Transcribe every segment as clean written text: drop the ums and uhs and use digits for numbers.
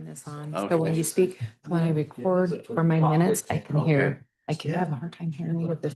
this on, so when you speak, when I record for my minutes, I can hear, I can have a hard time hearing with this.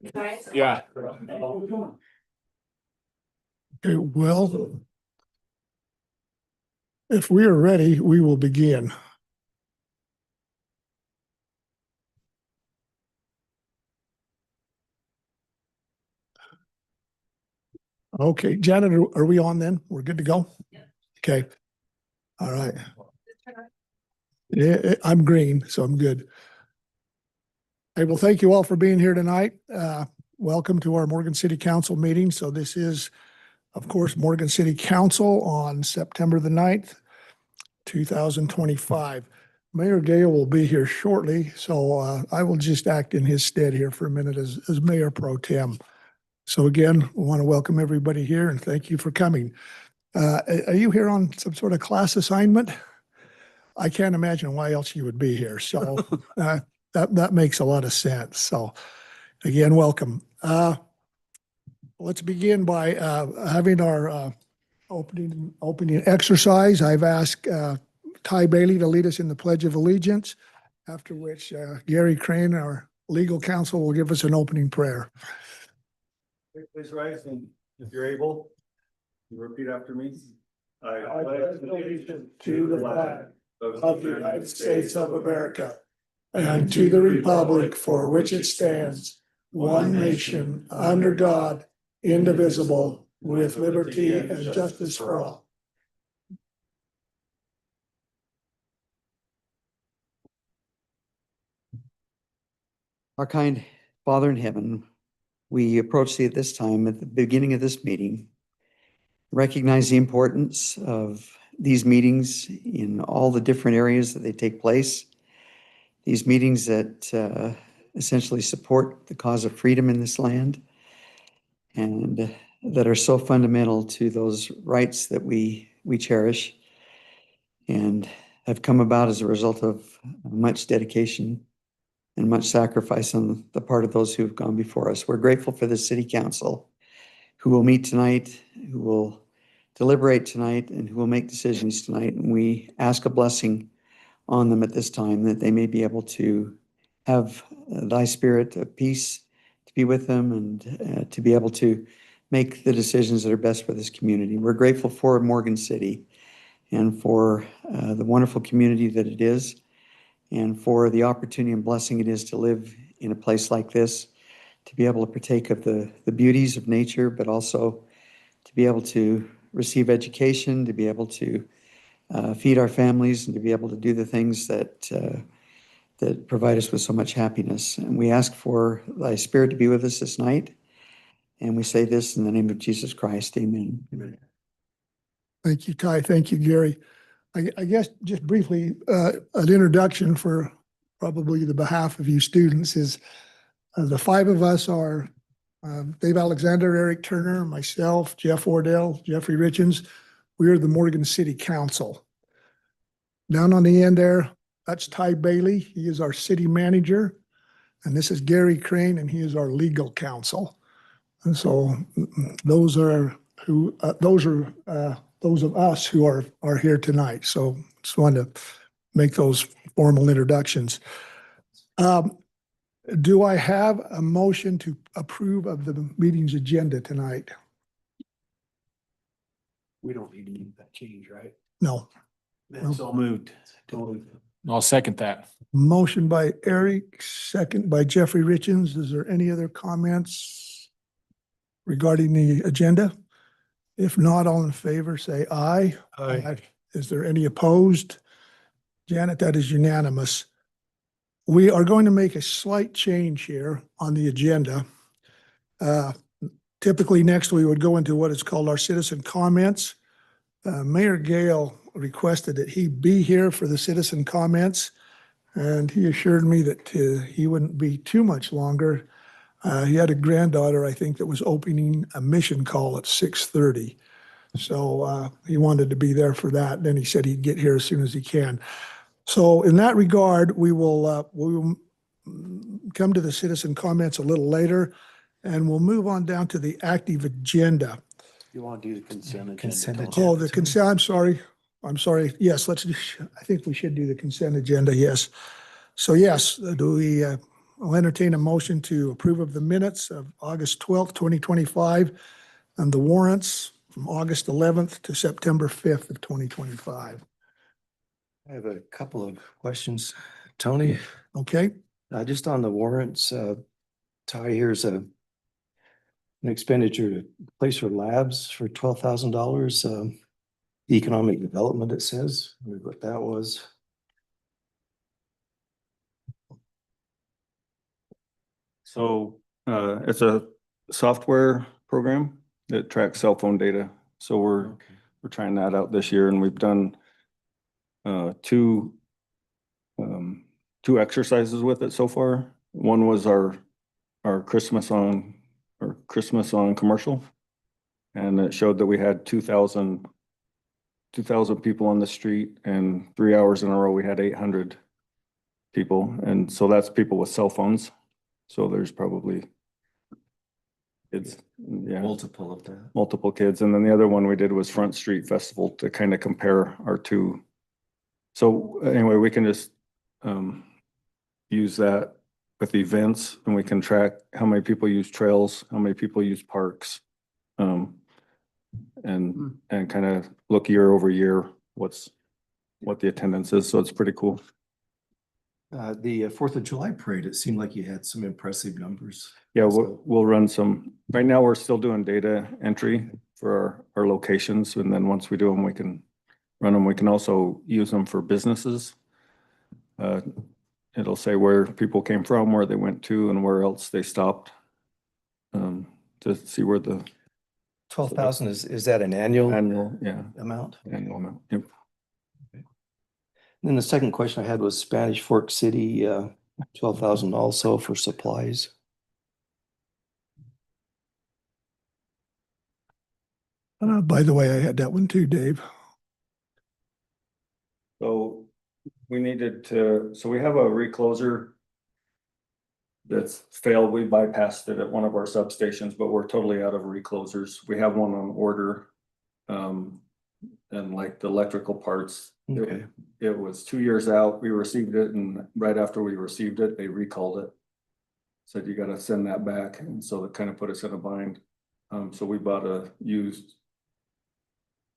Yeah. Okay, well, if we are ready, we will begin. Okay, Janet, are we on then? We're good to go? Okay. All right. Yeah, I'm green, so I'm good. Hey, well, thank you all for being here tonight. Welcome to our Morgan City Council meeting. So this is, of course, Morgan City Council on September the 9th, 2025. Mayor Gale will be here shortly, so I will just act in his stead here for a minute as Mayor Pro Tem. So again, we want to welcome everybody here and thank you for coming. Are you here on some sort of class assignment? I can't imagine why else you would be here. So that makes a lot of sense. So again, welcome. Let's begin by having our opening exercise. I've asked Ty Bailey to lead us in the Pledge of Allegiance, after which Gary Crane, our legal counsel, will give us an opening prayer. Please rise, and if you're able, you repeat after me. I pledge allegiance to the flag of the United States of America and to the republic for which it stands, one nation, under God, indivisible, with liberty and justice for all. Our kind Father in heaven, we approach thee at this time, at the beginning of this meeting, recognize the importance of these meetings in all the different areas that they take place. These meetings that essentially support the cause of freedom in this land and that are so fundamental to those rights that we cherish and have come about as a result of much dedication and much sacrifice on the part of those who have gone before us. We're grateful for the City Council who will meet tonight, who will deliberate tonight, and who will make decisions tonight. And we ask a blessing on them at this time, that they may be able to have thy spirit of peace to be with them and to be able to make the decisions that are best for this community. We're grateful for Morgan City and for the wonderful community that it is, and for the opportunity and blessing it is to live in a place like this, to be able to partake of the beauties of nature, but also to be able to receive education, to be able to feed our families, and to be able to do the things that provide us with so much happiness. And we ask for thy spirit to be with us this night. And we say this in the name of Jesus Christ. Amen. Amen. Thank you, Ty. Thank you, Gary. I guess just briefly, an introduction for probably the behalf of you students is the five of us are Dave Alexander, Eric Turner, myself, Jeff Wardell, Jeffrey Richens. We are the Morgan City Council. Down on the end there, that's Ty Bailey. He is our city manager. And this is Gary Crane, and he is our legal counsel. And so those are those of us who are here tonight. So just wanted to make those formal introductions. Do I have a motion to approve of the meeting's agenda tonight? We don't need to make that change, right? No. That's all moved. I'll second that. Motion by Eric, second by Jeffrey Richens. Is there any other comments regarding the agenda? If not, all in favor, say aye. Aye. Is there any opposed? Janet, that is unanimous. We are going to make a slight change here on the agenda. Typically next we would go into what is called our citizen comments. Mayor Gale requested that he be here for the citizen comments, and he assured me that he wouldn't be too much longer. He had a granddaughter, I think, that was opening a mission call at 6:30. So he wanted to be there for that. Then he said he'd get here as soon as he can. So in that regard, we will come to the citizen comments a little later, and we'll move on down to the active agenda. You want to do the consent agenda? Consent agenda. Oh, the consent, I'm sorry. Yes, I think we should do the consent agenda, yes. So yes, do we I'll entertain a motion to approve of the minutes of August 12th, 2025, and the warrants from August 11th to September 5th of 2025. I have a couple of questions, Tony. Okay, Just on the warrants, Ty, here's an expenditure to place for labs for $12,000. Economic development, it says, I wonder what that was. So it's a software program that tracks cell phone data. So we're trying that out this year, and we've done two exercises with it so far. One was our Christmas on commercial. And it showed that we had 2,000 people on the street, and 3 hours in a row, we had 800 people. And so that's people with cell phones. So there's probably kids, yeah, Multiple of that. multiple kids. And then the other one we did was Front Street Festival to kind of compare our two. So anyway, we can just use that with events, and we can track how many people use trails, how many people use parks. And kind of look year over year what the attendance is. So it's pretty cool. The 4th of July parade, it seemed like you had some impressive numbers. Yeah, So- we'll run some, right now we're still doing data entry for our locations. And then once we do them, we can run them. We can also use them for businesses. It'll say where people came from, where they went to, and where else they stopped. To see where the 12,000 is that an annual annual, yeah, amount? annual amount. Yep. Then the second question I had was Spanish Fork City, 12,000 also for supplies. by the way, I had that one too, Dave. So we needed to, so we have a recloser that's failed. We bypassed it at one of our substations, but we're totally out of reclosers. We have one on order. And like the electrical parts, Okay. it was 2 years out. We received it, and right after we received it, they recalled it. Said you gotta send that back, and so it kind of put us in a bind. So we bought a used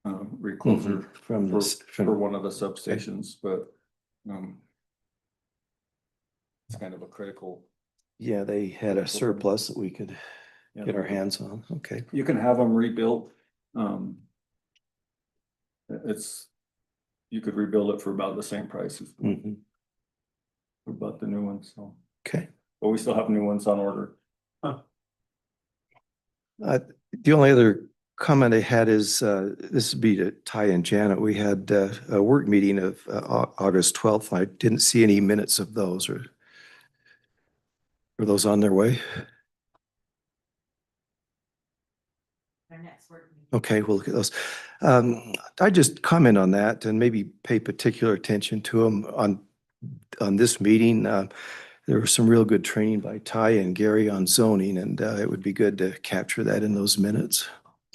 recloser From for this, one of the substations, but it's kind of a critical. yeah, they had a surplus that we could Yeah. get our hands on. Okay. You can have them rebuilt. You could rebuild it for about the same price as Mhm. we bought the new ones, so, Okay. but we still have new ones on order. The only other comment I had is, this would be to Ty and Janet. We had a work meeting of August 12th. I didn't see any minutes of those, or were those on their way? Okay, we'll look at those. I just comment on that and maybe pay particular attention to them on this meeting. There was some real good training by Ty and Gary on zoning, and it would be good to capture that in those minutes.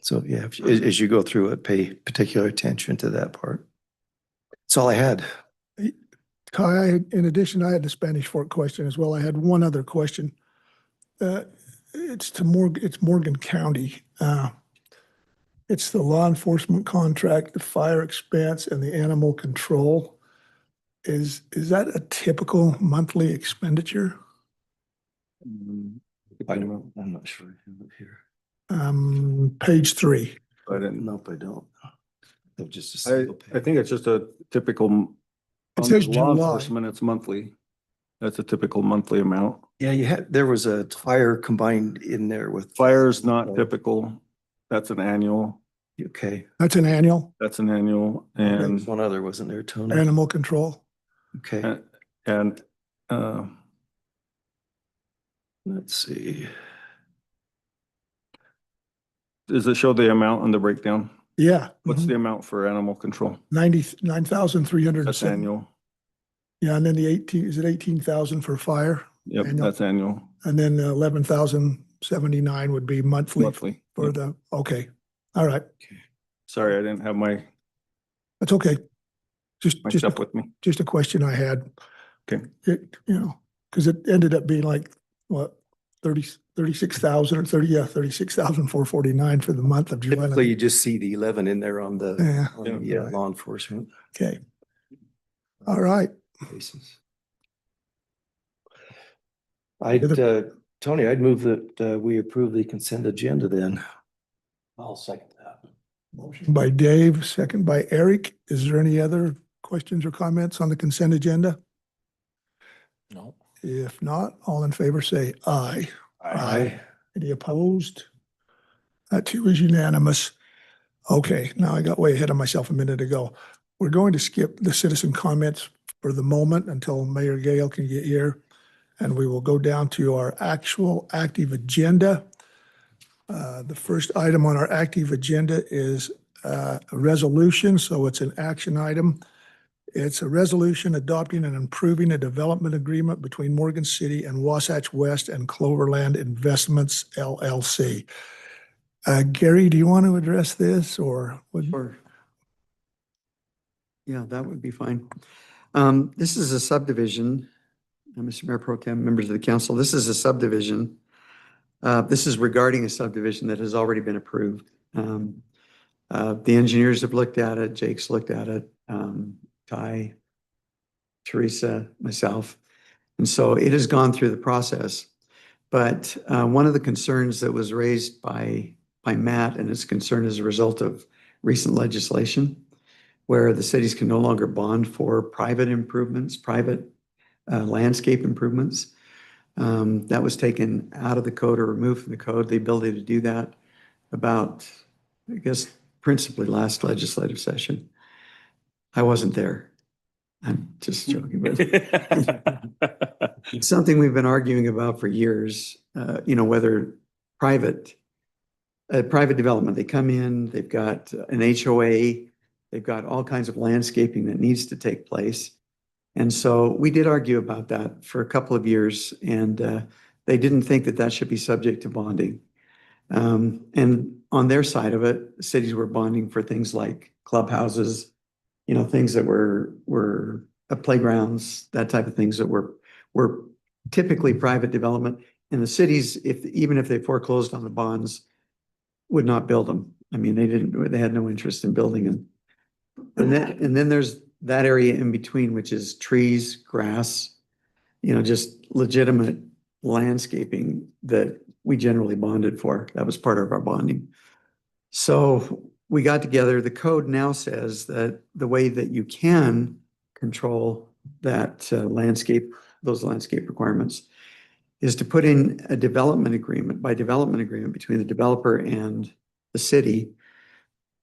So yeah, as you go through it, pay particular attention to that part. That's all I had. Kai, in addition, I had the Spanish Fork question as well. I had one other question. It's Morgan County. It's the law enforcement contract, the fire expense, and the animal control. Is that a typical monthly expenditure? I'm not sure. I have it here. Page 3. I didn't, Nope, I don't. They're just a I single page. think it's just a typical. It on says law July. enforcement, it's monthly. That's a typical monthly amount. Yeah, there was a fire combined in there with. Fire's not typical. That's an annual. Okay, That's an annual That's an annual, there and was one other, wasn't there, Tony? animal control. Okay, and let's see. does it show the amount on the breakdown? Yeah. What's the amount for animal control? 99,307. That's annual. Yeah, and then is it 18,000 for fire? Yep, Annual. that's annual, And then 11,079 would be monthly monthly. for the, okay. All right. Sorry, I didn't have my That's okay. Just stuff with me. just a question I had. Okay. It, because it ended up being like, what, 36,000 or 36,449 for the month of July. Typically, you just see the 11 in there on Yeah. the law enforcement Okay. All right. basis. Tony, I'd move that we approve the consent agenda then. I'll second that. Motion by Dave, second by Eric. Is there any other questions or comments on the consent agenda? No. If not, all in favor say aye. Aye. Any opposed? That too is unanimous. Okay, now I got way ahead of myself a minute ago. We're going to skip the citizen comments for the moment until Mayor Gale can get here. And we will go down to our actual active agenda. The first item on our active agenda is a resolution, so it's an action item. It's a resolution adopting and improving a development agreement between Morgan City and Wasatch West and Cloverland Investments LLC. Gary, do you want to address this or? Sure. Yeah, that would be fine. This is a subdivision. Mr. Mayor Pro Tem, members of the council, this is a subdivision. This is regarding a subdivision that has already been approved. The engineers have looked at it, Jake's looked at it, Ty, Teresa, myself. And so it has gone through the process. But one of the concerns that was raised by Matt and his concern as a result of recent legislation where the cities can no longer bond for private improvements, private landscape improvements. That was taken out of the code or removed from the code. The ability to do that about, I guess, principally last legislative session. I wasn't there. I'm just joking. But it's something we've been arguing about for years, whether private development, they come in, they've got an HOA, they've got all kinds of landscaping that needs to take place. And so we did argue about that for a couple of years, and they didn't think that that should be subject to bonding. And on their side of it, cities were bonding for things like clubhouses, things that were playgrounds, that type of things that were typically private development. And the cities, even if they foreclosed on the bonds, would not build them. I mean, they had no interest in building them. And then there's that area in between, which is trees, grass, just legitimate landscaping that we generally bonded for. That was part of our bonding. So we got together. The code now says that the way that you can control that those landscape requirements is to put in a development agreement between the developer and the city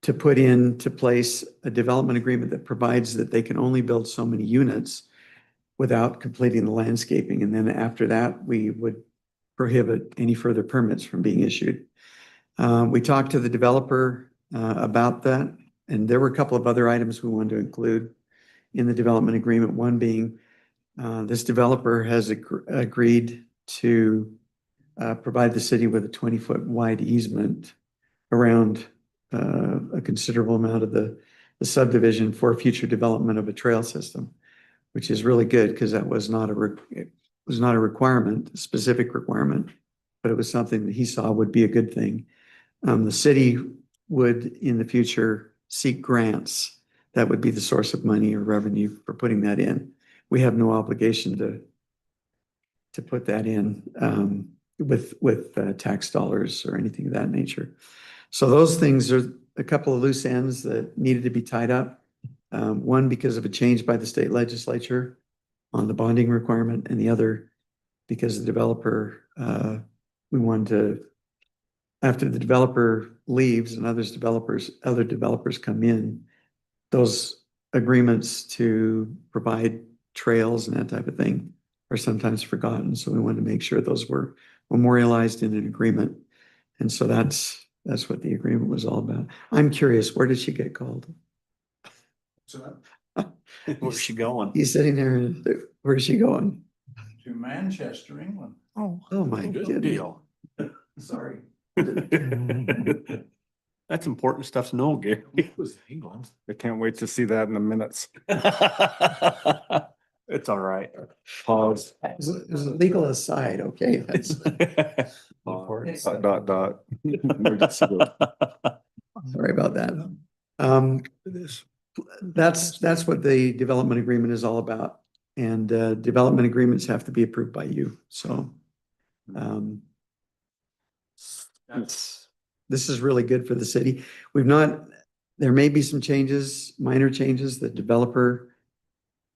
to put into place a development agreement that provides that they can only build so many units without completing the landscaping. And then after that, we would prohibit any further permits from being issued. We talked to the developer about that, and there were a couple of other items we wanted to include in the development agreement. One being this developer has agreed to provide the city with a 20-foot wide easement around a considerable amount of the subdivision for future development of a trail system, which is really good because that was not a requirement, a specific requirement, but it was something that he saw would be a good thing. The city would in the future seek grants. That would be the source of money or revenue for putting that in. We have no obligation to put that in with tax dollars or anything of that nature. So those things are a couple of loose ends that needed to be tied up. One, because of a change by the state legislature on the bonding requirement, and the other because the developer, we wanted to, after the developer leaves and other developers come in, those agreements to provide trails and that type of thing are sometimes forgotten. So we wanted to make sure those were memorialized in an agreement. And so that's what the agreement was all about. I'm curious, where did she get called? Where's she going? He's sitting there. Where's she going? To Manchester, England. Oh, Oh, my Good goodness. deal. Sorry. That's important stuff to know, Gary. It was England. I can't wait to see that in the minutes. It's all right. Pause. Is a legal aside, okay? That's- Dot. Emergency room. Sorry about that. That's what the development agreement is all about. And development agreements have to be approved by you, so. This is really good for the city. There may be some changes, minor changes that developer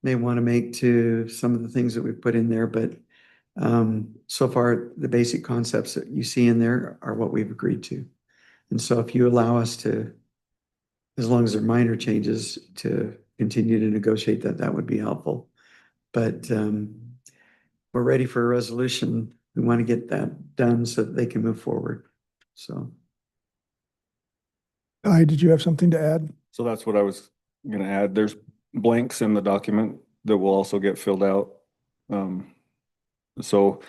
may want to make to some of the things that we've put in there, but so far, the basic concepts that you see in there are what we've agreed to. And so if you allow us to, as long as they're minor changes, to continue to negotiate that, that would be helpful. But we're ready for a resolution. We want to get that done so that they can move forward. So. Ty, did you have something to add? So that's what I was gonna add. There's blanks in the document that will also get filled out. So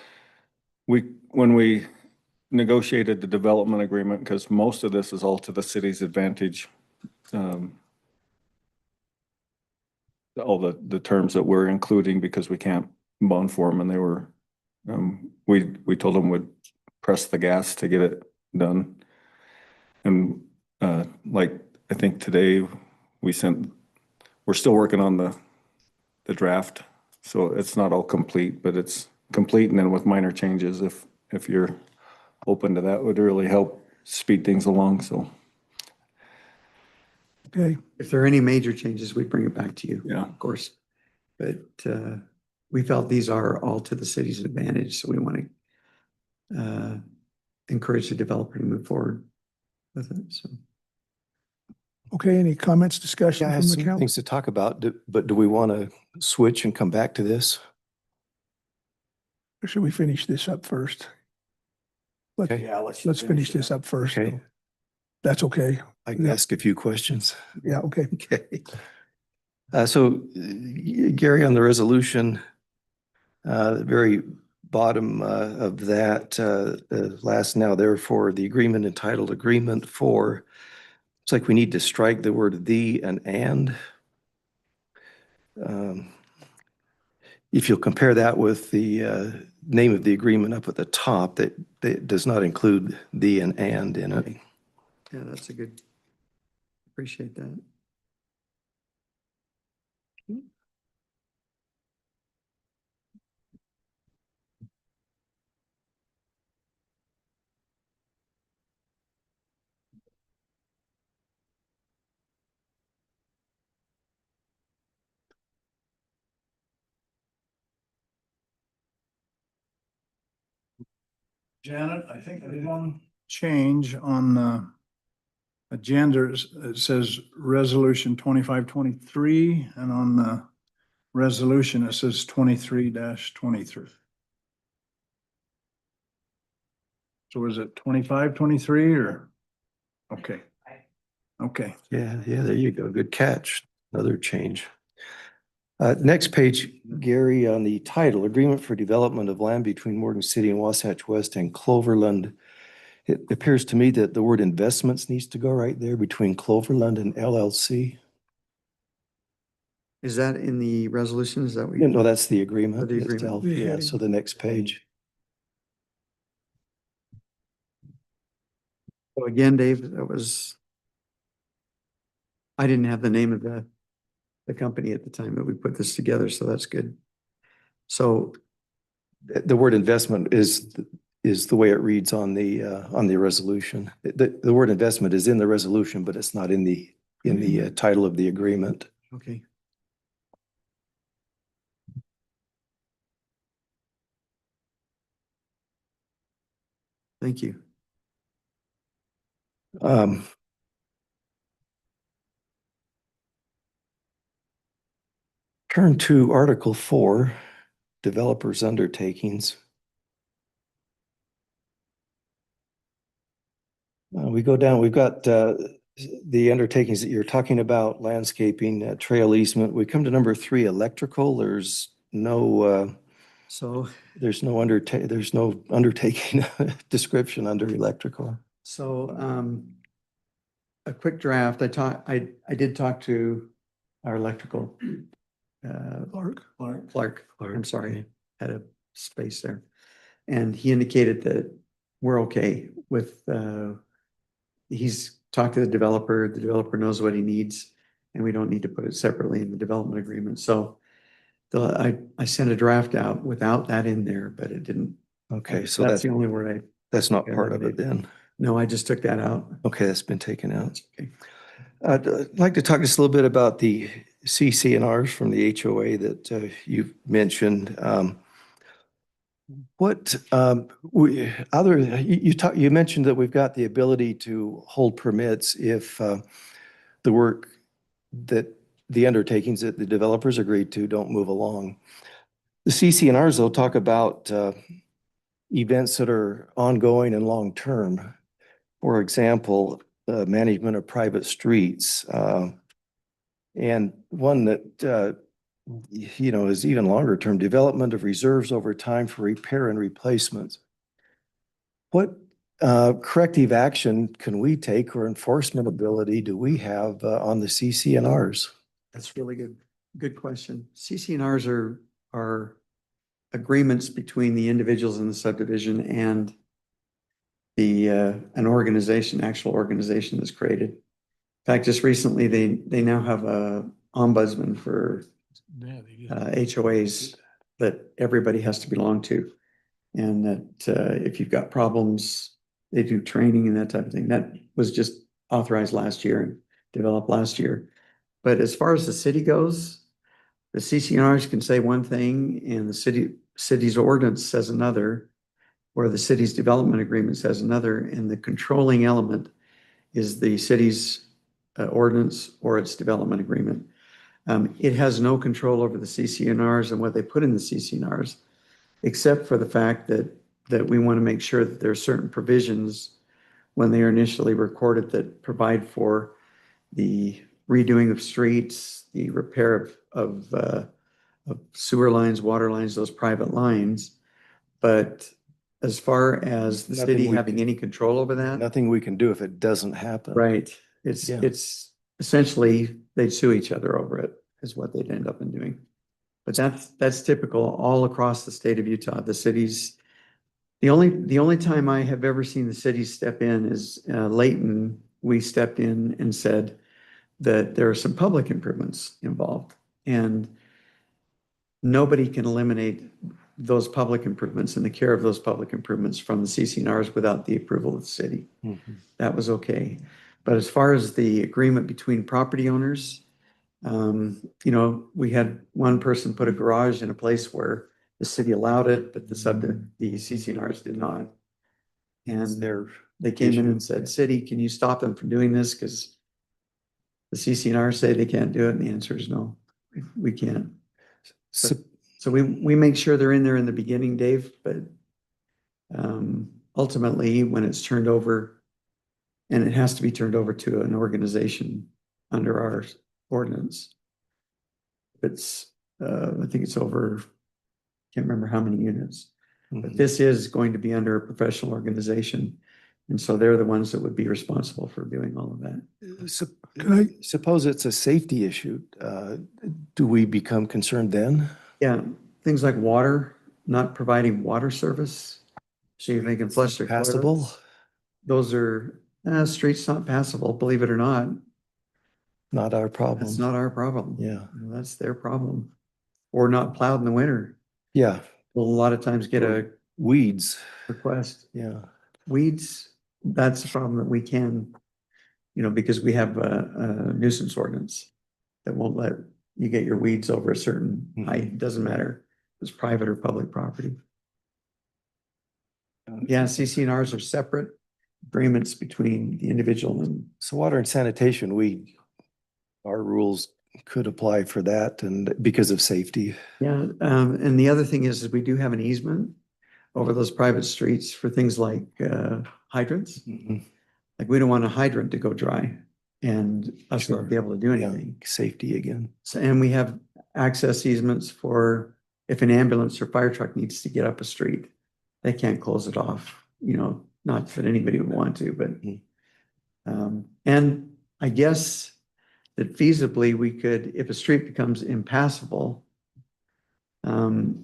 when we negotiated the development agreement, because most of this is all to the city's advantage. All the terms that we're including because we can't bond for them, and they were, we told them we'd press the gas to get it done. And like, I think today we're still working on the draft. So it's not all complete, but it's complete. And then with minor changes, if you're open to that, would really help speed things along. So. Okay, If there are any major changes, we bring it back to you. Yeah. Of course. But we felt these are all to the city's advantage, so we want to encourage the developer to move forward with it, so. okay, any comments, discussion Yeah, I from have the some council? things to talk about, but do we want to switch and come back to this? Or should we finish this up first? Okay. Yeah, Let's finish this up first. Okay, That's okay. I can ask a few questions. Yeah, okay. Okay. So Gary, on the resolution, the very bottom of that, last now therefore, the agreement entitled agreement for, it's like we need to strike the word the and. If you'll compare that with the name of the agreement up at the top, that does not include the and in it. Yeah, that's a good, appreciate that. Janet, I think there's one change on the agenda. It says resolution 2523, and on the resolution, it says 23-23. So is it 2523 or? Okay. Okay. Yeah, there you go. Good catch. Another change. Next page, Gary, on the title, Agreement for Development of Land between Morgan City and Wasatch West and Cloverland. It appears to me that the word investments needs to go right there between Cloverland and LLC. Is that in the resolution? Is that what No, that's the agreement. Oh, the agreement. itself. The Yeah, heading. so the next page. So again, Dave, I didn't have the name of the company at the time that we put this together, so that's good. So, The word investment is the way it reads on the resolution. The word investment is in the resolution, but it's not in the title of the agreement. okay. Thank you. Turn to Article 4, Developers Undertakings. We go down, we've got the undertakings that you're talking about, landscaping, trail easement. We come to number 3, electrical. There's no undertaking description under electrical. So a quick draft. I did talk to our electrical Clark. I'm sorry, had a space there. And he indicated that we're okay with, he's talked to the developer knows what he needs, and we don't need to put it separately in the development agreement. So I sent a draft out without that in there, but it didn't. Okay, so That's that's, the only word that's not part of it then. no, I just took that out. Okay, that's been taken out. That's okay. I'd like to talk just a little bit about the CCNRs from the HOA that you've mentioned. What you mentioned that we've got the ability to hold permits if the work that the undertakings that the developers agreed to don't move along. The CCNRs though talk about events that are ongoing and long-term. For example, management of private streets. And one that, is even longer term, development of reserves over time for repair and replacement. What corrective action can we take or enforcement ability do we have on the CCNRs? That's really good question. CCNRs are agreements between the individuals in the subdivision and an organization, actual organization that's created. In fact, just recently, they now have a ombudsman for HOAs that everybody has to belong to. And that if you've got problems, they do training and that type of thing. That was just authorized last year and developed last year. But as far as the city goes, the CCNRs can say one thing and the city's ordinance says another, or the city's development agreement says another, and the controlling element is the city's ordinance or its development agreement. It has no control over the CCNRs and what they put in the CCNRs, except for the fact that we want to make sure that there are certain provisions when they are initially recorded that provide for the redoing of streets, the repair of sewer lines, water lines, those private lines. But as far as the Nothing city we having can- any control over that, Nothing we can do if it doesn't happen. right? It's Yeah. it's essentially they'd sue each other over it, is what they'd end up in doing. But that's typical all across the state of Utah. The cities, the only time I have ever seen the city step in is Layton. We stepped in and said that there are some public improvements involved, and nobody can eliminate those public improvements and the care of those public improvements from the CCNRs without the approval of the city. Mhm. That was okay. But as far as the agreement between property owners, we had one person put a garage in a place where the city allowed it, but the CCNRs did not. And they came in and said, city, can you stop them from doing this? Because the CCNRs say they can't do it. And the answer is no, we can't. So we make sure they're in there in the beginning, Dave, but ultimately when it's turned over, and it has to be turned over to an organization under our ordinance. It's, I think it's over, can't remember how many units, but this is going to be under a professional organization. And so they're the ones that would be responsible for doing all of that. So, Can I- suppose it's a safety issue, do we become concerned then? Yeah, things like water, not providing water service. So if they can flush their Passable? toilets. Those are, streets not passable, believe it or not. Not our problem. That's not our problem. Yeah. That's their problem. Or not plowed in the winter. Yeah, We'll a lot of times get a weeds, request. yeah. Weeds, that's a problem that we can, because we have a nuisance ordinance that won't let you get your weeds over a certain height. It doesn't matter if it's private or public property. Yeah, CCNRs are separate agreements between the individual and. So water and sanitation, our rules could apply for that and because of safety. Yeah, and the other thing is we do have an easement over those private streets for things like hydrants. Like we don't want a hydrant to go dry and us Sure. not be able to do Yeah, anything. safety again. So, and we have access easements for if an ambulance or fire truck needs to get up a street, they can't close it off, not that anybody would want to, but, and I guess that feasibly we could, if a street becomes impassable,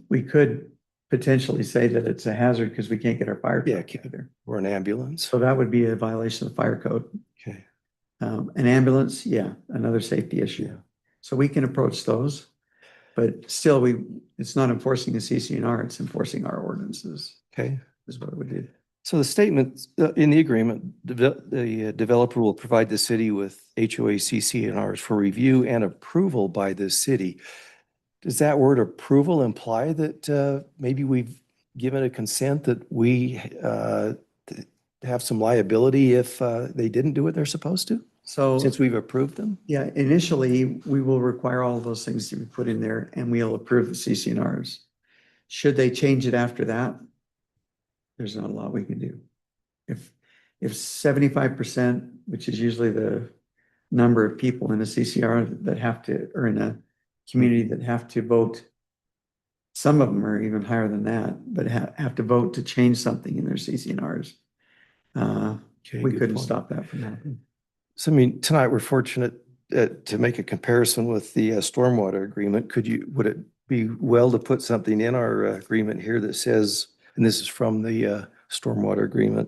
we could potentially say that it's a hazard because we can't get our fire Yeah, truck out there. Or an ambulance. So that would be a violation of the fire code. Okay. An ambulance, yeah, another safety issue. Yeah. So we can approach those, but still it's not enforcing the CCNR, it's enforcing our ordinances Okay. is what we did. So the statement in the agreement, the developer will provide the city with HOA CCNRs for review and approval by the city. Does that word approval imply that maybe we've given a consent that we have some liability if they didn't do what they're supposed to, So, since we've approved them? yeah, initially, we will require all of those things to be put in there and we'll approve the CCNRs. Should they change it after that? There's not a lot we can do. If 75%, which is usually the number of people in a CCR that have to, or in a community that have to vote, some of them are even higher than that, but have to vote to change something in their CCNRs. Okay, We good couldn't point. stop that from happening. So I mean, tonight we're fortunate to make a comparison with the stormwater agreement. Would it be well to put something in our agreement here that says, and this is from the stormwater agreement,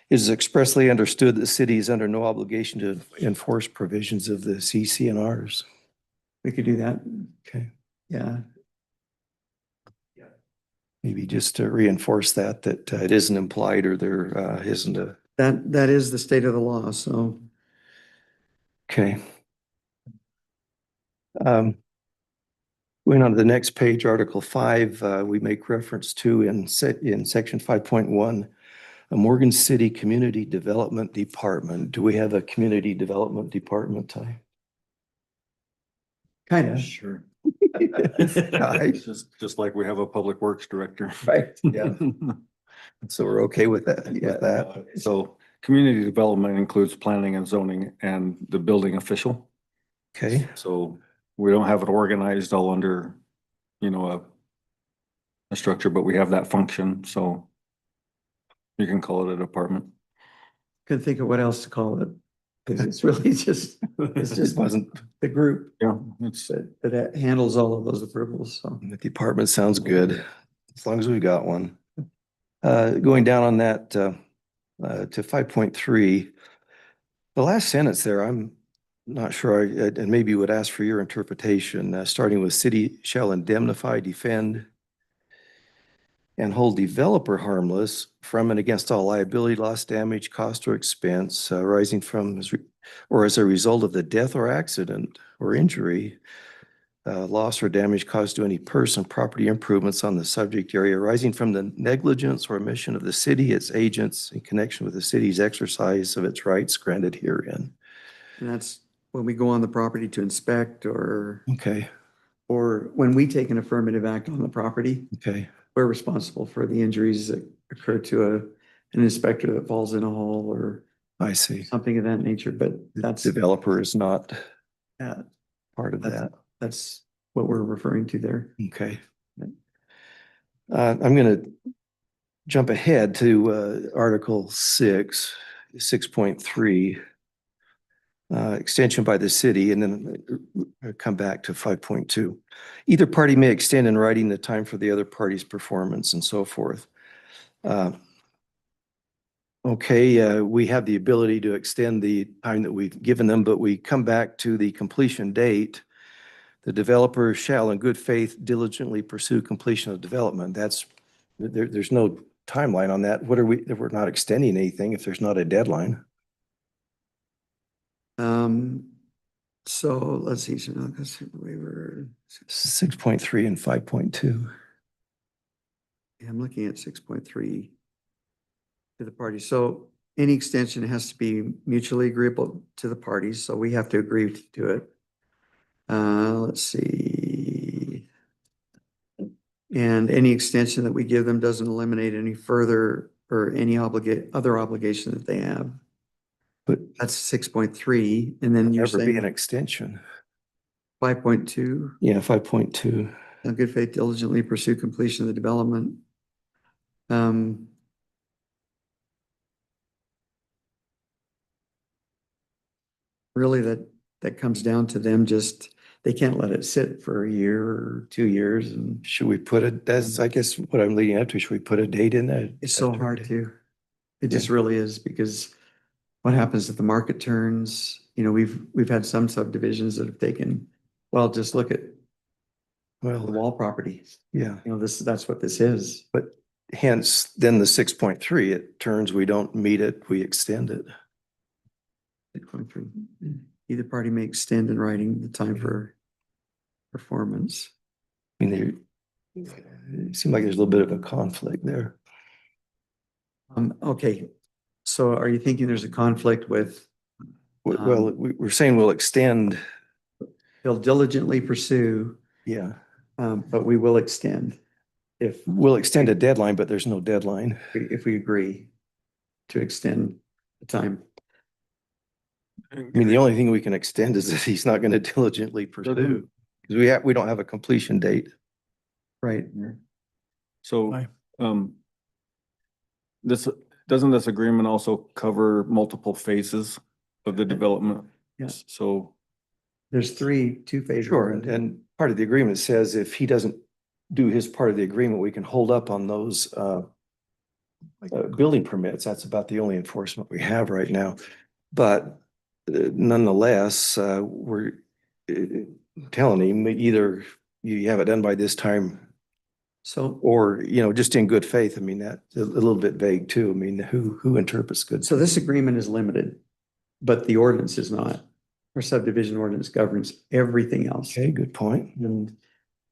it is expressly understood that the city is under no obligation to enforce provisions of the CCNRs. We could do that. Okay. Yeah. Maybe just to reinforce that it isn't implied or there isn't a, That is the state of the law, so. okay. Going on to the next page, Article 5, we make reference to in section 5.1, a Morgan City Community Development Department. Do we have a community development department, Ty? Kind of. Sure. Right. Just like we have a public works director. Right, yeah. So we're okay with that, with that. So community development includes planning and zoning and the building official. Okay, So we don't have it organized all under, a structure, but we have that function, so you can call it a department. Couldn't think of what else to call it. Because it's really just, it's just wasn't, the group Yeah, it's, that handles all of those approvals, so. the department sounds good, as long as we've got one. Going down on that to 5.3, the last sentence there, I'm not sure, and maybe would ask for your interpretation, starting with city shall indemnify, defend, and hold developer harmless from and against all liability, loss, damage, cost, or expense arising from or as a result of the death or accident or injury, loss or damage caused to any person, property, improvements on the subject area arising from the negligence or omission of the city, its agents, in connection with the city's exercise of its rights granted herein. And that's when we go on the property to inspect Okay, or when we take an affirmative act on the property, okay, we're responsible for the injuries that occur to an inspector that falls in a hole or I see. something of that nature, but that's, Developer is not yeah, part of that. that's what we're referring to there. Okay. I'm going to jump ahead to Article 6, 6.3, extension by the city, and then come back to 5.2. Either party may extend in writing the time for the other party's performance and so forth. Okay, we have the ability to extend the time that we've given them, but we come back to the completion date. The developer shall in good faith diligently pursue completion of development. There's no timeline on that. What are we, if we're not extending anything, if there's not a deadline? So let's see, so now that's waiver. 6.3 and 5.2. I'm looking at 6.3 to the party. So any extension has to be mutually agreeable to the parties, so we have to agree to do it. Let's see. And any extension that we give them doesn't eliminate any further or any other obligation that they have. But That's 6.3, and then you're never be an saying extension. 5.2. Yeah, 5.2. In good faith diligently pursue completion of the development. Really, that comes down to them just, they can't let it sit for a year or 2 years, and Should we put that's, I guess, what I'm leading up to, should we put a date in that? it's so hard to. It just really is, because what happens if the market turns? You know, we've had some subdivisions that have taken, well, just look at the Well, wall property. yeah, You know, that's what this is. but hence then the 6.3, it turns, we don't meet it, we extend it. Either party may extend in writing the time for performance. I mean, it seems like there's a little bit of a conflict there. Okay, so are you thinking there's a conflict with, Well, we're saying we'll extend, they'll diligently pursue, yeah, but we will extend if we'll extend a deadline, but there's no deadline. we agree to extend the time. I mean, the only thing we can extend is that he's not going to diligently pursue. Because we don't have a completion date. Right. So, Aye. doesn't this agreement also cover multiple phases of the development? Yes. So, There's two phases. Sure, and part of the agreement says if he doesn't do his part of the agreement, we can hold up on those building permits. That's about the only enforcement we have right now. But nonetheless, we're telling him either you have it done by this time So, or, just in good faith. I mean, that's a little bit vague too. I mean, who interprets good? so this agreement is limited, but the ordinance is not. Our subdivision ordinance governs everything else. Okay, good point.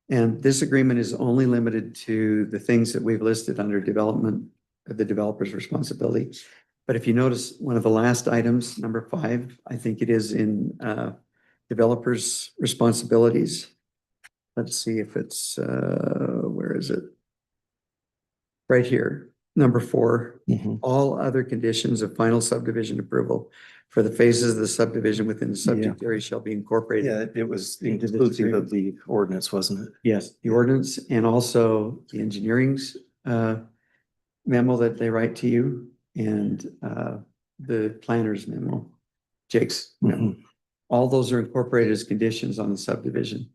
And this agreement is only limited to the things that we've listed under development of the developer's responsibility. But if you notice, one of the last items, number 5, I think it is in developers' responsibilities. Let's see if it's, where is it? Right here, number 4, Mhm. all other conditions of final subdivision approval for the phases of the subdivision within the subject area shall be incorporated. Yeah, it was Into this inclusive agreement. of the ordinance, wasn't it? Yes, the ordinance and also the engineering's memo that they write to you and the planner's memo, Jake's memo. Mhm. All those are incorporated as conditions on the subdivision.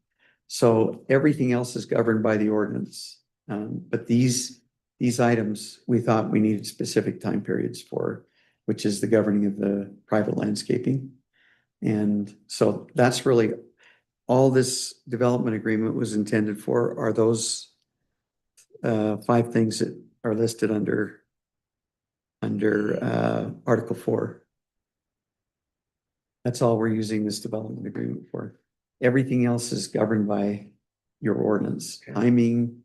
So everything else is governed by the ordinance. But these items, we thought we needed specific time periods for, which is the governing of the private landscaping. And so that's really all this development agreement was intended for, are those 5 things that are listed under Article 4. That's all we're using this development agreement for. Everything else is governed by your ordinance, Okay. timing.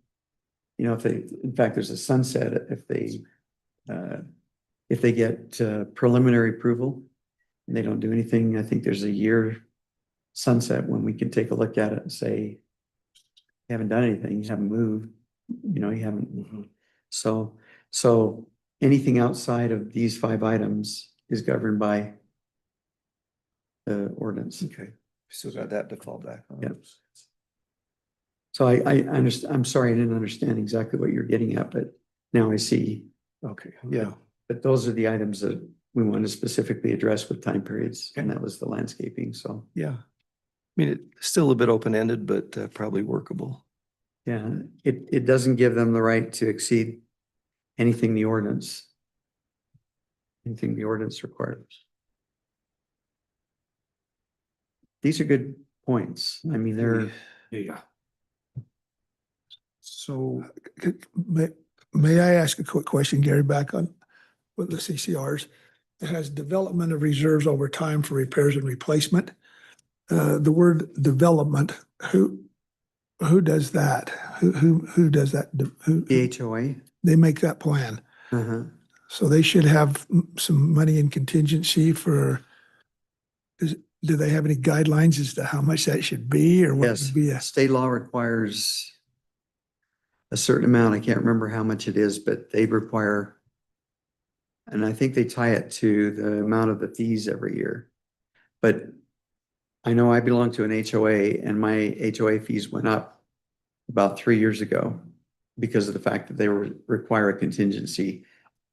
You know, in fact, there's a sunset if they get preliminary approval and they don't do anything. I think there's a year sunset when we can take a look at it and say, you haven't done anything, you haven't moved, you haven't. Mhm. So anything outside of these 5 items is governed by the ordinance. Okay, still got that to fall back on. Yep. So I understand, I'm sorry, I didn't understand exactly what you're getting at, but now I see. Okay, yeah. But those are the items that we want to specifically address with time periods, and that was the landscaping, so. Yeah. I mean, it's still a bit open-ended, but probably workable. Yeah, it doesn't give them the right to exceed anything the ordinance requires. These are good points. I mean, they're, Yeah. So May I ask a quick question, Gary, back on with the CCRs? It has development of reserves over time for repairs and replacement. The word development, who does that? Who does that? the HOA. They make that plan. Uh-huh. So they should have some money in contingency for, do they have any guidelines as to how much that should be or what Yes, would be a? state law requires a certain amount. I can't remember how much it is, but they require, and I think they tie it to the amount of the fees every year. But I know I belong to an HOA and my HOA fees went up about 3 years ago because of the fact that they require a contingency.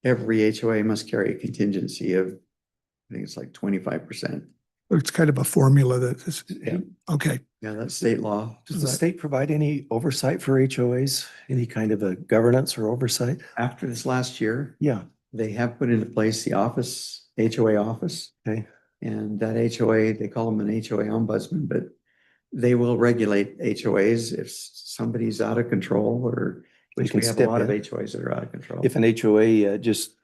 Every HOA must carry a contingency of, I think it's like 25%. It's kind of a formula that is, Yeah. okay. Yeah, that's state law. Does the Right. state provide any oversight for HOAs? Any kind of a governance or oversight? After this last year, Yeah, they have put into place the office, HOA office. okay. And that HOA, they call them an HOA ombudsman, but they will regulate HOAs if somebody's out of control or They which can we have a step lot of in. HOAs that are out of control. If an HOA just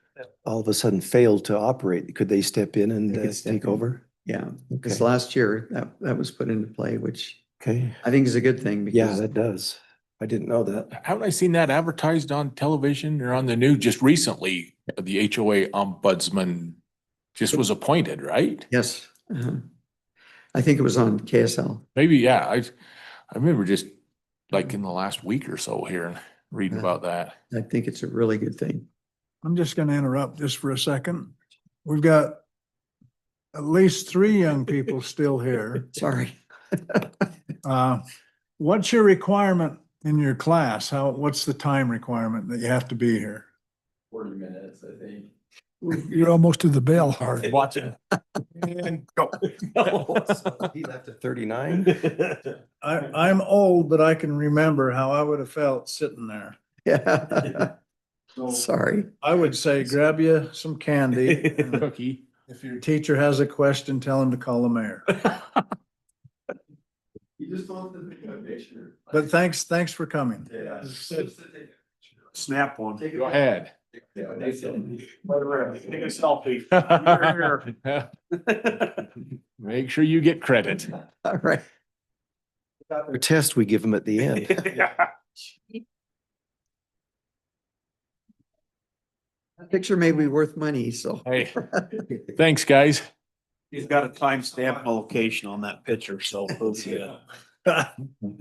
all of a sudden failed to operate, could they step in and They could step take in. over? Yeah, this Okay. last year, that was put into play, which Okay, I think is a good thing yeah, because that does. I didn't know that. Haven't I seen that advertised on television or on the news just recently? The HOA ombudsman just was appointed, right? yes. I think it was on KSL. Maybe, yeah, I remember just like in the last week or so hearing, reading about that. I think it's a really good thing. I'm just gonna interrupt just for a second. We've got at least 3 young people still here. Sorry. What's your requirement in your class? What's the time requirement that you have to be here? 40 minutes, I think. You're almost to the bell, Hart. Watching. He left at 39. I'm old, but I can remember how I would have felt sitting there. Yeah. Sorry. I would say grab you some candy. and Cookie. If your teacher has a question, tell him to call the mayor. You just wanted to take a picture. But thanks for coming. Yeah. Snap one. Go ahead. Take a selfie. Make sure you get credit. All right. Our test we give them at the end. That picture may be worth money, so. Hey, thanks, guys. He's got a timestamp and a location on that picture, so. Yeah.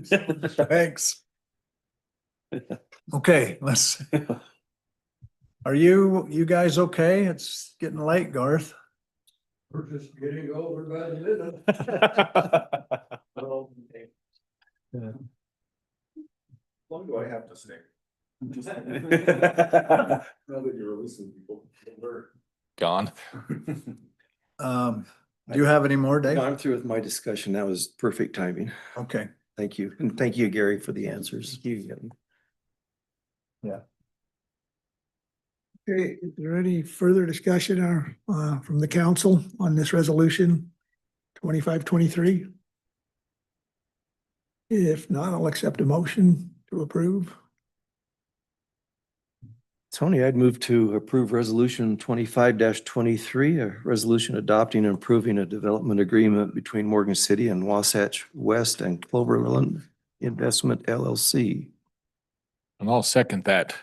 Thanks. Okay, are you guys okay? It's getting late, Garth. We're just getting over by the minute. How long do I have to stay? Now that you're releasing people. Gone. Do you have any more, Dave? No, I'm through with my discussion. That was perfect timing. Okay. Thank you. And thank you, Gary, for the answers. Okay, is there any further discussion or, from the council on this resolution 2523? If not, I'll accept a motion to approve. Tony, I'd move to approve resolution 25-23, a resolution adopting and approving a development agreement between Morgan City and Wasatch West and Cloverland Investment LLC. And I'll second that.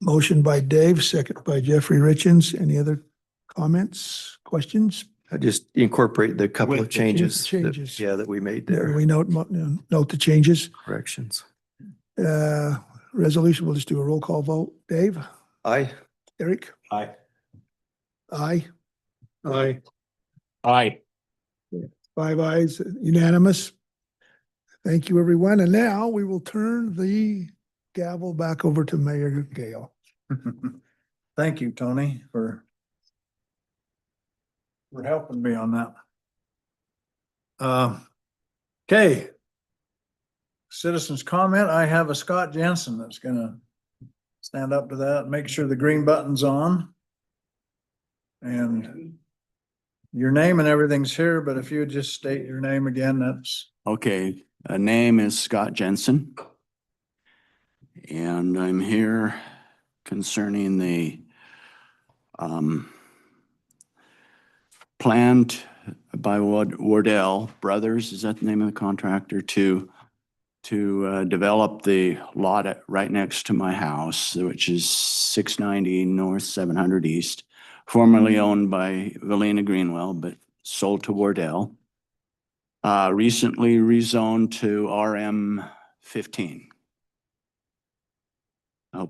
Motion by Dave, second by Jeffrey Richens. Any other comments, questions? I just incorporate the couple With of the changes. that- changes. Yeah, that we made There, there, we note the changes. corrections. Resolution, we'll just do a roll call vote. Dave, Aye. Eric, Aye. aye, Aye. 5 ayes, unanimous. Thank you, everyone. And now we will turn the gavel back over to Mayor Gale. Thank you, Tony, for helping me on that. Okay. Citizens comment. I have a Scott Jensen that's gonna stand up to that, make sure the green button's on. And your name and everything's here, but if you would just state your name again, that's. Okay, name is Scott Jensen. And I'm here concerning the planned by Wardell Brothers, is that the name of the contractor, to develop the lot right next to my house, which is 690 North 700 East, formerly owned by Valina Greenwell, but sold to Wardell. Recently rezoned to RM 15. I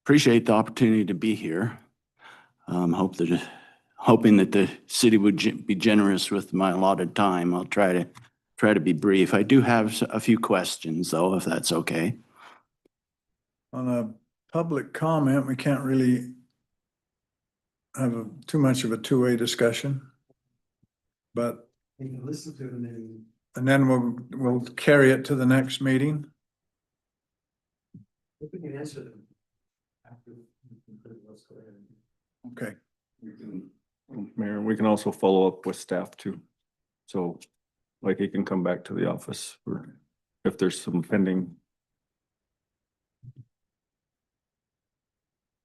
appreciate the opportunity to be here. Hoping that the city would be generous with my allotted time. I'll try to be brief. I do have a few questions though, if that's okay. On a public comment, we can't really have too much of a two-way discussion. But You can listen to it and then. And then we'll carry it to the next meeting. If we can answer them. Okay. Mayor, we can also follow up with staff too. So like he can come back to the office or if there's some pending.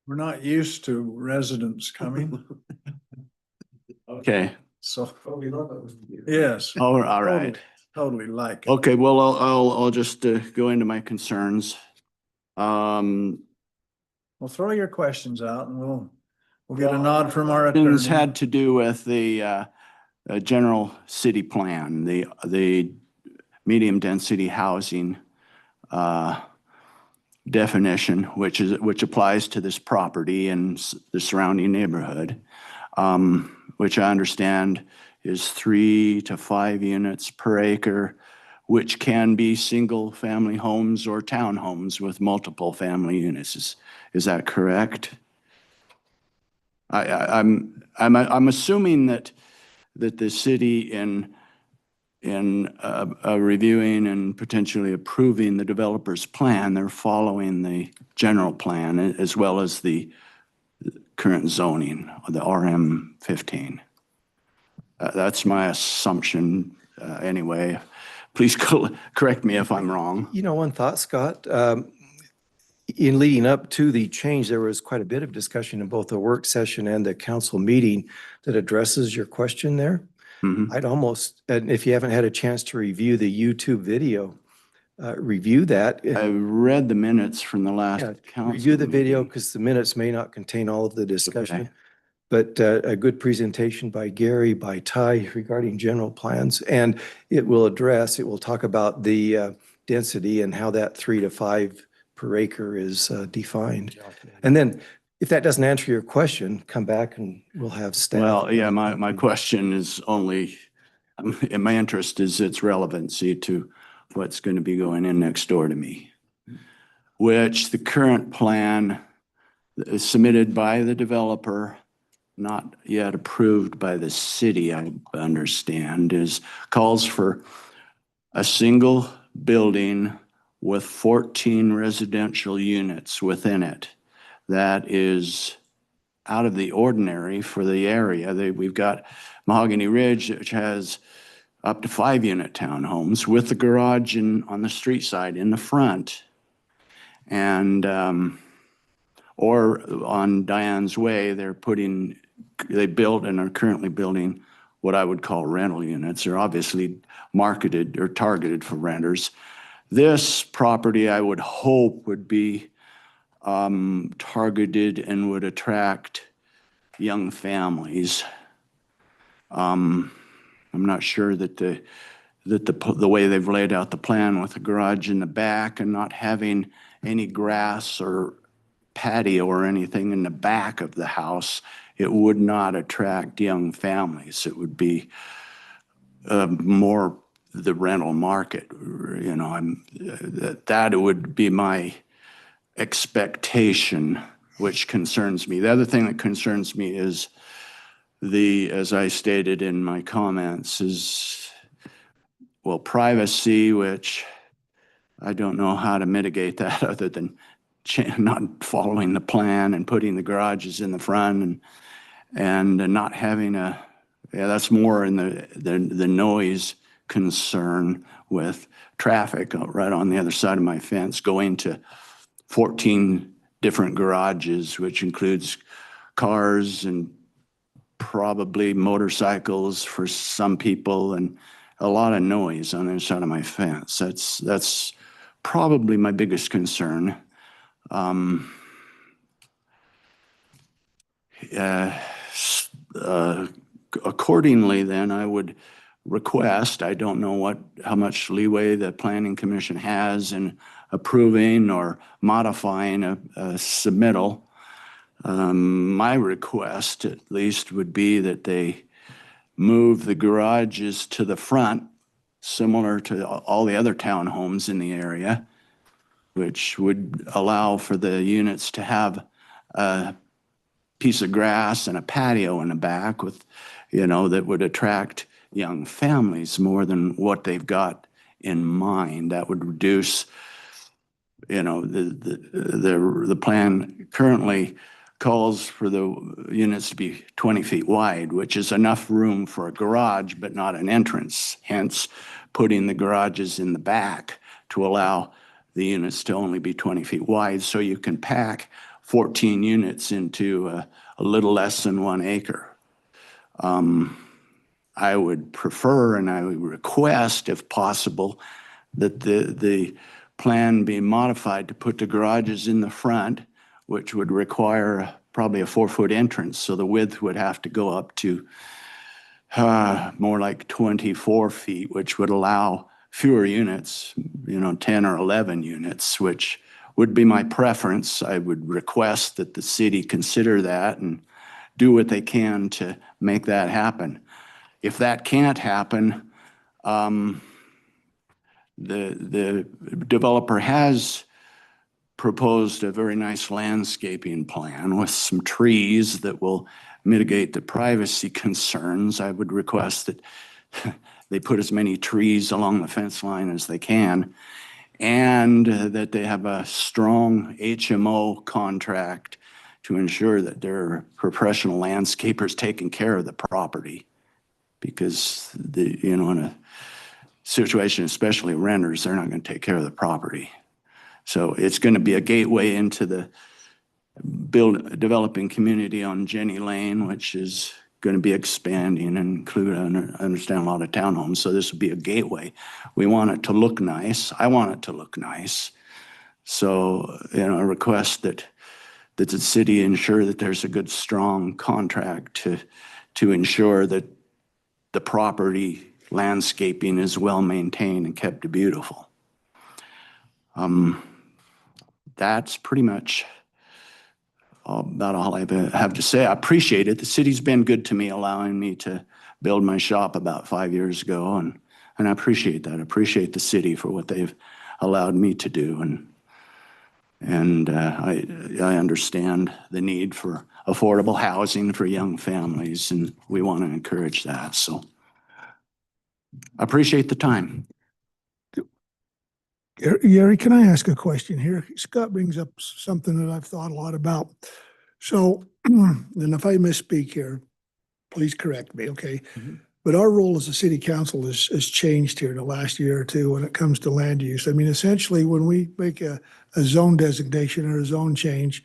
We're not used to residents coming, Okay. so, But we love it when you do. yes. Oh, all right. Totally like it. Okay, well, I'll just go into my concerns. Um, Well, throw your questions out and we'll get a nod from our attorney. Questions had to do with the general city plan, the medium density housing definition, which applies to this property and the surrounding neighborhood, which I understand is 3 to 5 units per acre, which can be single family homes or townhomes with multiple family units. Is that correct? I'm assuming that the city in reviewing and potentially approving the developer's plan, they're following the general plan as well as the current zoning, the RM 15. That's my assumption anyway. Please correct me if I'm wrong. You know, one thought, Scott, in leading up to the change, there was quite a bit of discussion in both the work session and the council meeting that addresses your question there. Mhm. I'd almost, and if you haven't had a chance to review the YouTube video, review that. I read the minutes from the last Yeah, council. Review the video meeting. because the minutes may not contain all of the discussion. Okay. But a good presentation by Gary, by Ty regarding general plans. And it will talk about the density and how that 3 to 5 per acre is defined. And then if that doesn't answer your question, come back and we'll have staff. Well, yeah, my question is only, in my interest is its relevancy to what's going to be going in next door to me, which the current plan is submitted by the developer, not yet approved by the city, I understand, calls for a single building with 14 residential units within it. That is out of the ordinary for the area. We've got Mahogany Ridge, which has up to 5-unit townhomes with the garage on the street side in the front. And, or on Diane's Way, they built and are currently building what I would call rental units. They're obviously marketed or targeted for renters. This property, I would hope, would be targeted and would attract young families. I'm not sure that the way they've laid out the plan with the garage in the back and not having any grass or patio or anything in the back of the house, it would not attract young families. It would be more the rental market. You know, that would be my expectation, which concerns me. The other thing that concerns me is as I stated in my comments, is, well, privacy, which I don't know how to mitigate that other than not following the plan and putting the garages in the front and not having that's more in the noise concern with traffic right on the other side of my fence going to 14 different garages, which includes cars and probably motorcycles for some people and a lot of noise on the other side of my fence. That's probably my biggest concern. Accordingly, then I would request, I don't know how much leeway the Planning Commission has in approving or modifying a submittal. My request, at least, would be that they move the garages to the front, similar to all the other townhomes in the area, which would allow for the units to have a piece of grass and a patio in the back with, that would attract young families more than what they've got in mind. That would reduce, you know, the plan currently calls for the units to be 20 feet wide, which is enough room for a garage, but not an entrance. Hence, putting the garages in the back to allow the units to only be 20 feet wide, so you can pack 14 units into a little less than 1 acre. I would prefer and I would request, if possible, that the plan be modified to put the garages in the front, which would require probably a 4-foot entrance. So the width would have to go up to more like 24 feet, which would allow fewer units, 10 or 11 units, which would be my preference. I would request that the city consider that and do what they can to make that happen. If that can't happen, the developer has proposed a very nice landscaping plan with some trees that will mitigate the privacy concerns. I would request that they put as many trees along the fence line as they can, and that they have a strong HMO contract to ensure that there are professional landscapers taking care of the property. Because in a situation, especially renters, they're not going to take care of the property. So it's going to be a gateway into the developing community on Jenny Lane, which is going to be expanding and include, I understand, a lot of townhomes. So this will be a gateway. We want it to look nice. I want it to look nice. So, a request that the city ensure that there's a good, strong contract to ensure that the property landscaping is well maintained and kept beautiful. That's pretty much about all I have to say. I appreciate it. The city's been good to me, allowing me to build my shop about 5 years ago, and I appreciate that. I appreciate the city for what they've allowed me to do, and I understand the need for affordable housing for young families, and we want to encourage that. So I appreciate the time. Gary, can I ask a question here? Scott brings up something that I've thought a lot about. So, and if I misspeak here, please correct me, okay? But our role as a city council has changed here in the last year or two when it comes to land use. I mean, essentially, when we make a zone designation or a zone change,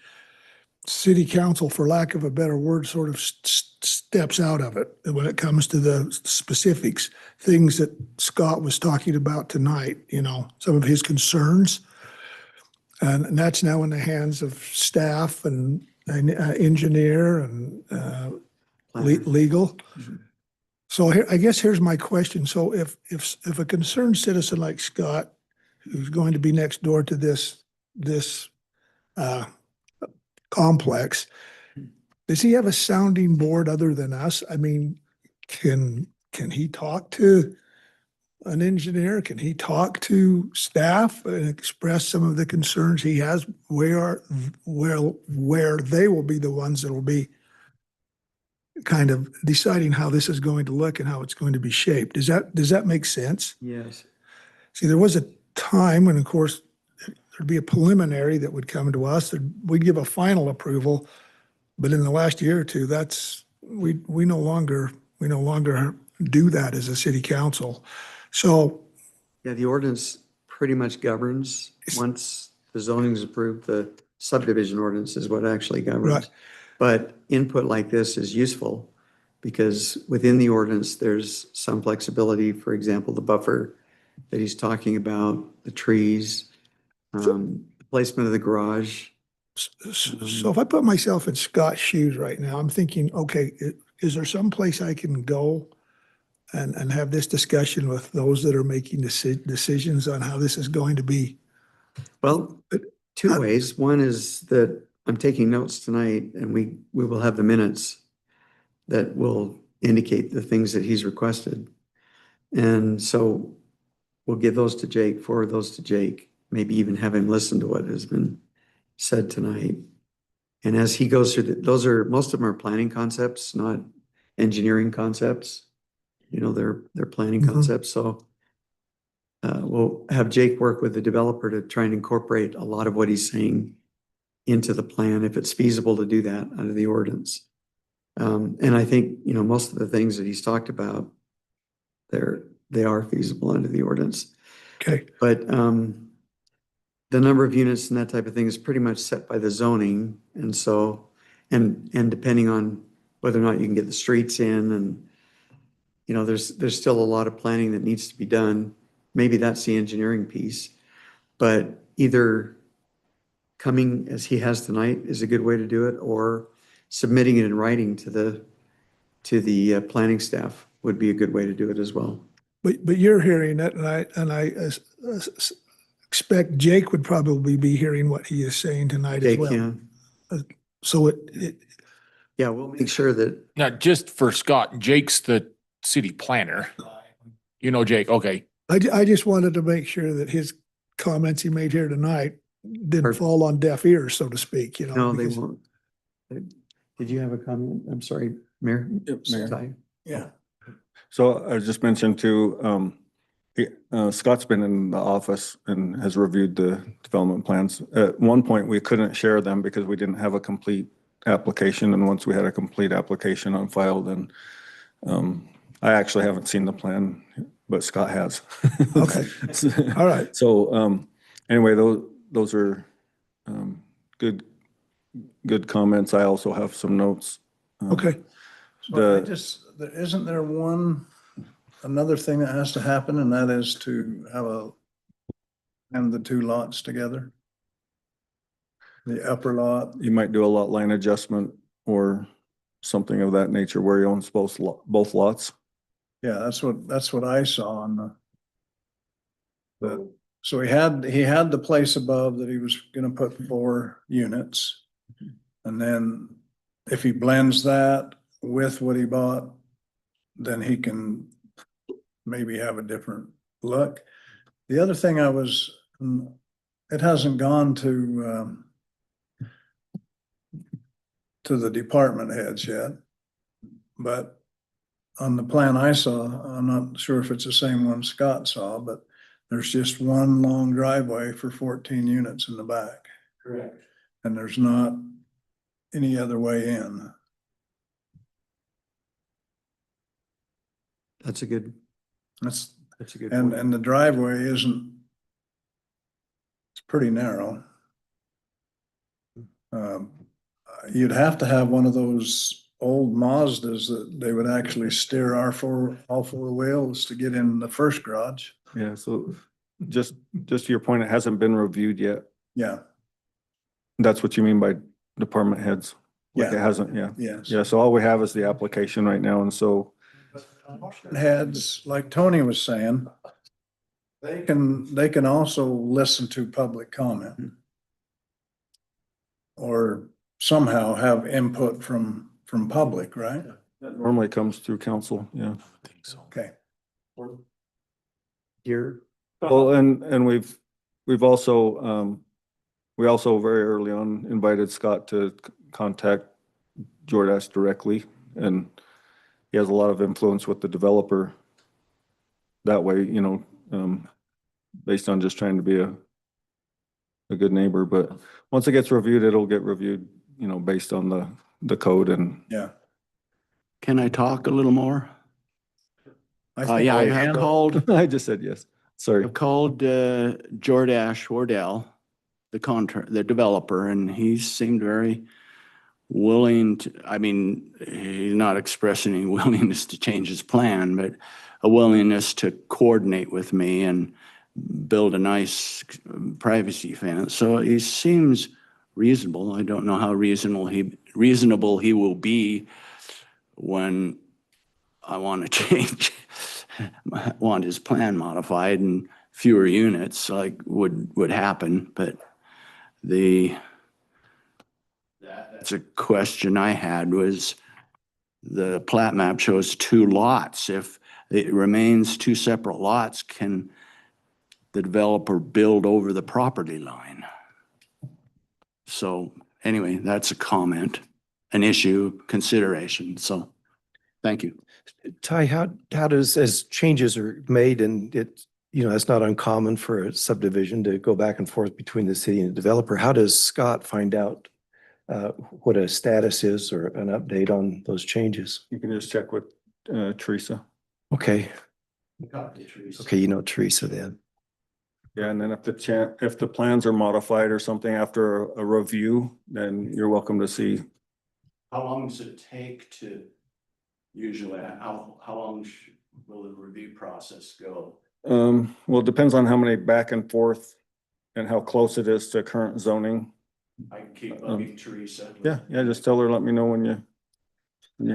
city council, for lack of a better word, sort of steps out of it when it comes to the specifics, things that Scott was talking about tonight, some of his concerns. And that's now in the hands of staff and engineer and legal. So I guess here's my question. So if a concerned citizen like Scott, who's going to be next door to this complex, does he have a sounding board other than us? I mean, can he talk to an engineer? Can he talk to staff and express some of the concerns he has where they will be the ones that will be kind of deciding how this is going to look and how it's going to be shaped? Does that make sense? Yes. See, there was a time when, of course, there'd be a preliminary that would come to us, and we'd give a final approval. But in the last year or two, we no longer do that as a city council. So Yeah, the ordinance pretty much governs. Once the zoning is approved, the subdivision ordinance is what actually governs. Right. But input like this is useful because within the ordinance, there's some flexibility. For example, the buffer that he's talking about, the trees, placement of the garage. So if I put myself in Scott's shoes right now, I'm thinking, okay, is there some place I can go and have this discussion with those that are making decisions on how this is going to be? Well, two ways. One is that I'm taking notes tonight, and we will have the minutes that will indicate the things that he's requested. And so we'll give those to Jake, forward those to Jake, maybe even have him listen to what has been said tonight. And as he goes through, most of them are planning concepts, not engineering concepts. you know, their planning Mhm. concepts, so. We'll have Jake work with the developer to try and incorporate a lot of what he's saying into the plan, if it's feasible to do that under the ordinance. And I think, you know, most of the things that he's talked about, they are feasible under the ordinance. Okay, But the number of units and that type of thing is pretty much set by the zoning. And so, and depending on whether or not you can get the streets in and, you know, there's still a lot of planning that needs to be done. Maybe that's the engineering piece. But either coming as he has tonight is a good way to do it, or submitting it in writing to the planning staff would be a good way to do it as well. but you're hearing it, and I expect Jake would probably be hearing what he is saying tonight as Jake, well. yeah. So it, Yeah, we'll make sure that, Now, just for Scott, Jake's the city planner. You know Jake, okay. I just wanted to make sure that his comments he made here tonight didn't Perfect. fall on deaf ears, so to speak, you know. no, they because- won't. Did you have a comment? I'm sorry, Mayor? Yep, Mayor. Ty? Yeah. So I just mentioned too, Scott's been in the office and has reviewed the development plans. At one point, we couldn't share them because we didn't have a complete application. And once we had a complete application on file, then I actually haven't seen the plan, but Scott has. Okay. All right. So anyway, those are good comments. I also have some notes. Okay. So isn't there another thing that has to happen, and that is to have the two lots together? The upper lot, You might do a lot line adjustment or something of that nature where he owns both lots. yeah, that's what I saw on so he had the place above that he was gonna put 4 units. And then if he blends that with what he bought, then he can maybe have a different look. The other thing it hasn't gone to the department heads yet. But on the plan I saw, I'm not sure if it's the same one Scott saw, but there's just one long driveway for 14 units in the back. Correct. And there's not any other way in. That's a good That's, point. and the driveway isn't, it's pretty narrow. You'd have to have one of those old Mazdas that they would actually steer all 4 wheels to get in the first garage. Yeah, so just to your point, it hasn't been reviewed yet. Yeah, That's what you mean by department heads? Like it Yeah. hasn't, yeah. yes. Yeah, so all we have is the application right now, and so, Heads, like Tony was saying, they can also listen to public comment. Or somehow have input from public, right? that normally comes through council, yeah. I think so. Okay. Here, Well, and we've also, we also very early on invited Scott to contact Jordache directly, and he has a lot of influence with the developer that way, you know, based on just trying to be a good neighbor. But once it gets reviewed, it'll get reviewed, you know, based on the code and. Yeah. Can I talk a little more? think Yeah, I we have handled- called, I just said yes, sorry. I've called Jordache Wardell, the developer, and he seemed very willing to, I mean, he's not expressing any willingness to change his plan, but a willingness to coordinate with me and build a nice privacy fence. So he seems reasonable. I don't know how reasonable he will be when I want to change, want his plan modified and fewer units like would happen, but that's a question I had was the plat map shows 2 lots. If it remains 2 separate lots, can the developer build over the property line? So anyway, that's a comment, an issue, consideration, so. Thank you. Ty, how does, as changes are made and it, it's not uncommon for a subdivision to go back and forth between the city and the developer. How does Scott find out what a status is or an update on those changes? You can just check with Teresa. Okay. Okay, Teresa then. Yeah, and then if the plans are modified or something after a review, then you're welcome to see. How long does it take to usually, how long will the review process go? Well, it depends on how many back and forth and how close it is to current zoning. I can keep bugging Teresa. Yeah, just tell her, let me know when you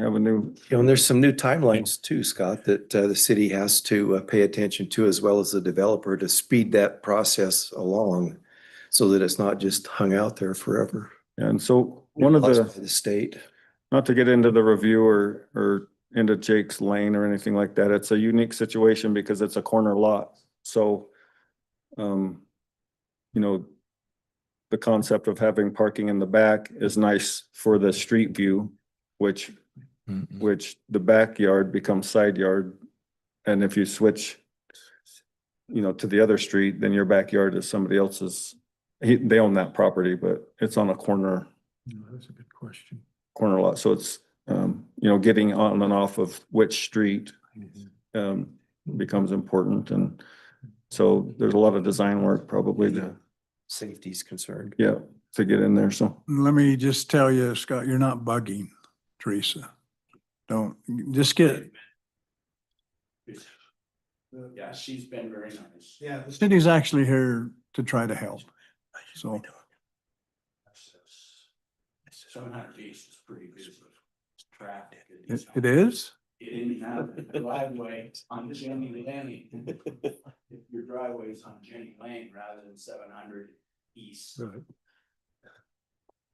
have a new. And there's some new timelines too, Scott, that the city has to pay attention to, as well as the developer, to speed that process along so that it's not just hung out there forever. And so one of By the, the state. not to get into the review or into Jake's lane or anything like that, it's a unique situation because it's a corner lot. So, the concept of having parking in the back is nice for the street view, which the backyard becomes side yard. And if you switch, to the other street, then your backyard is somebody else's. They own that property, but it's on a corner That's a good question. lot. So it's, getting on and off of which street becomes important. And so there's a lot of design work probably to, Safety's concerned. to get in there. So Let me just tell you, Scott, you're not bugging Teresa. Don't, just get, Yeah, she's been very nice. yeah, the city's actually here to try to help. So, 700 East is pretty busy. Traffic. it is? You didn't have a driveway on Jenny Lane. Your driveway's on Jenny Lane rather than 700 East.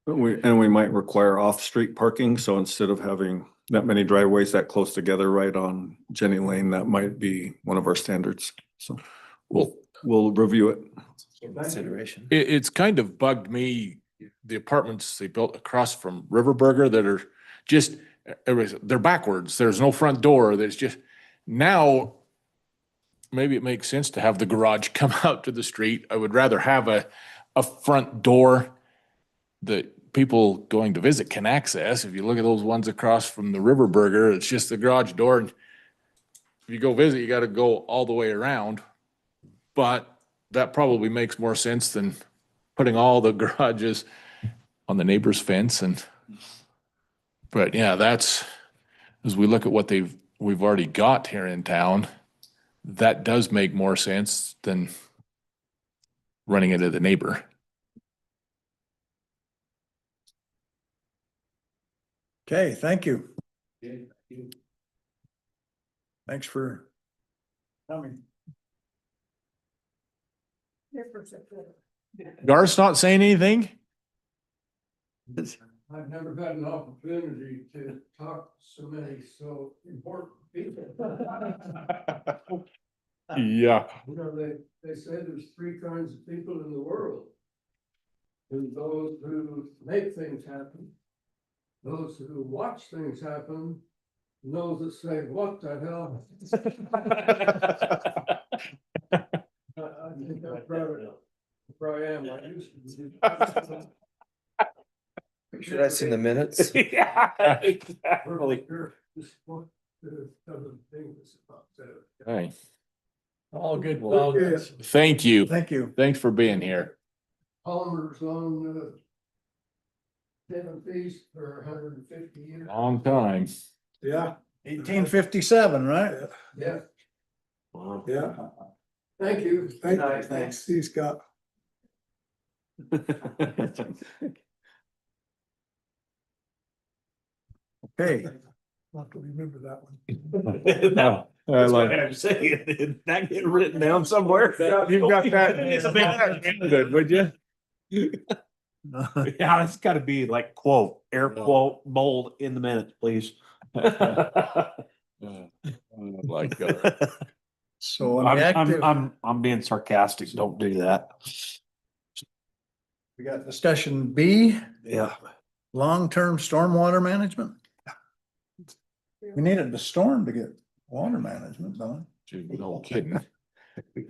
but we might require off-street parking. So instead of having that many driveways that close together right on Jenny Lane, that might be one of our standards. So we'll review it. Consideration. It's kind of bugged me, the apartments they built across from Riverburger that are just, they're backwards. There's no front door. There's just, now, maybe it makes sense to have the garage come out to the street. I would rather have a front door that people going to visit can access. If you look at those ones across from the Riverburger, it's just the garage door. And if you go visit, you got to go all the way around. But that probably makes more sense than putting all the garages on the neighbor's fence. But yeah, that's, as we look at what we've already got here in town, that does make more sense than running into the neighbor. Okay, thank you. Thanks for coming. Garth's not saying anything? I've never had an opportunity to talk to so many so important people. Yeah. They say there's three kinds of people in the world. There's those who make things happen, those who watch things happen, and those that say, what the hell? I think I'm proud of where I am. I used to be. Sure that's in the minutes. Yeah, exactly. Hey, All good. thank you. Thank you. Thanks for being here. Palmer's on Seventh East for 150 years. Long time. Yeah. 1857, right? Yeah. Yeah. Thank you. Thanks. See you, Scott. Okay. I'll have to remember that one. No, That's what I'm saying. That get written down somewhere. You've got that. Good, would you? Yeah, it's gotta be like quote, air quote, bold in the minutes, please. Like, So on the active, I'm being sarcastic. Don't do that. we got discussion B, Yeah. long-term stormwater management. We needed the storm to get water management done. Dude, no kidding. We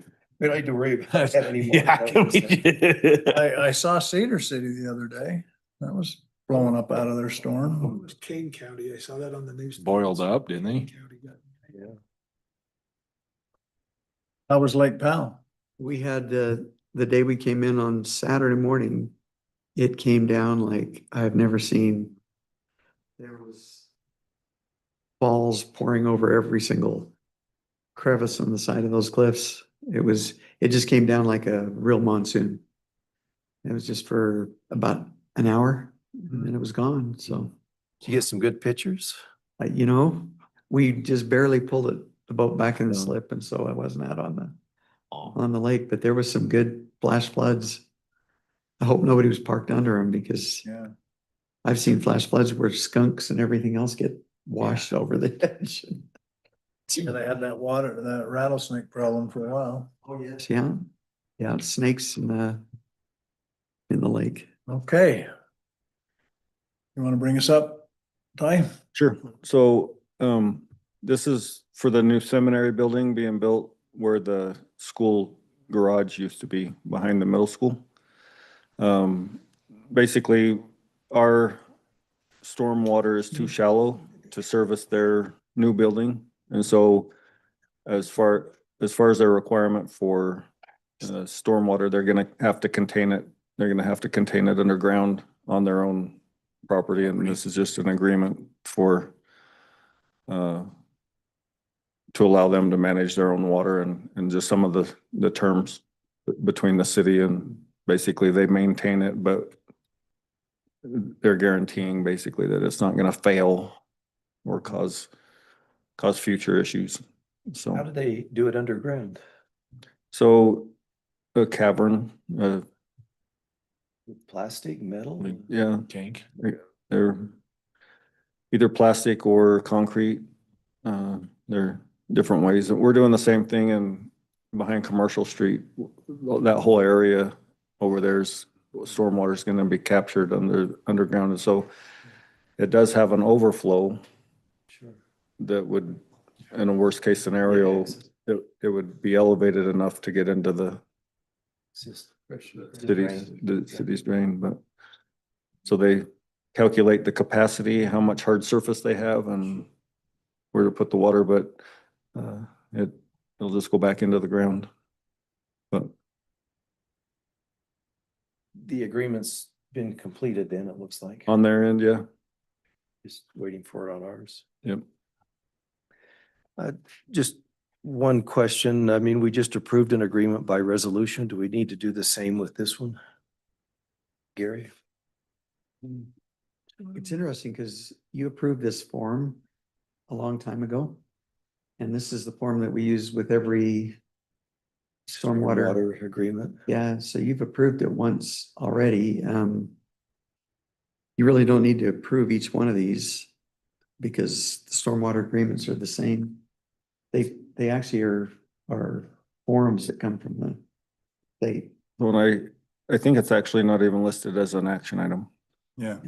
don't need to worry about that anymore. Yeah, can we- I saw Cedar City the other day. That was blowing up out of their It storm. was Kane County. I saw that on the news. Boiled up, didn't he? How was Lake Powell? We had, the day we came in on Saturday morning, it came down like I've never seen. There was falls pouring over every single crevice on the side of those cliffs. It just came down like a real monsoon. It was just for about an hour and then it was gone. So, Did you get some good pictures? you know, we just barely pulled the boat back in the slip. And so I wasn't out on the lake, but there was some good flash floods. I hope nobody was parked under them because Yeah. I've seen flash floods where skunks and everything else get washed over the edge. Yeah, they had that rattlesnake problem for a while. Oh, yes. Yeah. Yeah. Snakes in the lake. Okay. You want to bring us up, Ty? Sure. So, this is for the new seminary building being built where the school garage used to be behind the middle school. Basically, our stormwater is too shallow to service their new building. And so as far as their requirement for stormwater, they're gonna have to contain it. They're gonna have to contain it underground on their own property. And this is just an agreement for to allow them to manage their own water and just some of the terms between the city and basically they maintain it, but they're guaranteeing basically that it's not gonna fail or cause future issues. How So, do they do it underground? so a cavern, Plastic, metal? yeah, Tank. they're either plastic or concrete. They're different ways. We're doing the same thing in behind Commercial Street. That whole area over there's stormwater is going to be captured underground. And so it does have an overflow Sure. that would, in a worst case scenario, it would be elevated enough to get into the city's drain, but so they calculate the capacity, how much hard surface they have and where to put the water, but it'll just go back into the ground. But The agreement's been completed then, it looks like. on their end, yeah, Just waiting for it on ours. yep. Just one question. I mean, we just approved an agreement by resolution. Do we need to do the same with this one? Gary? It's interesting because you approved this form a long time ago. And this is the form that we use with every stormwater. Water agreement. Yeah, so you've approved it once already. You really don't need to approve each one of these because the stormwater agreements are the same. They actually are forms that come from the state. When I think it's actually not even listed as an action item. Yeah.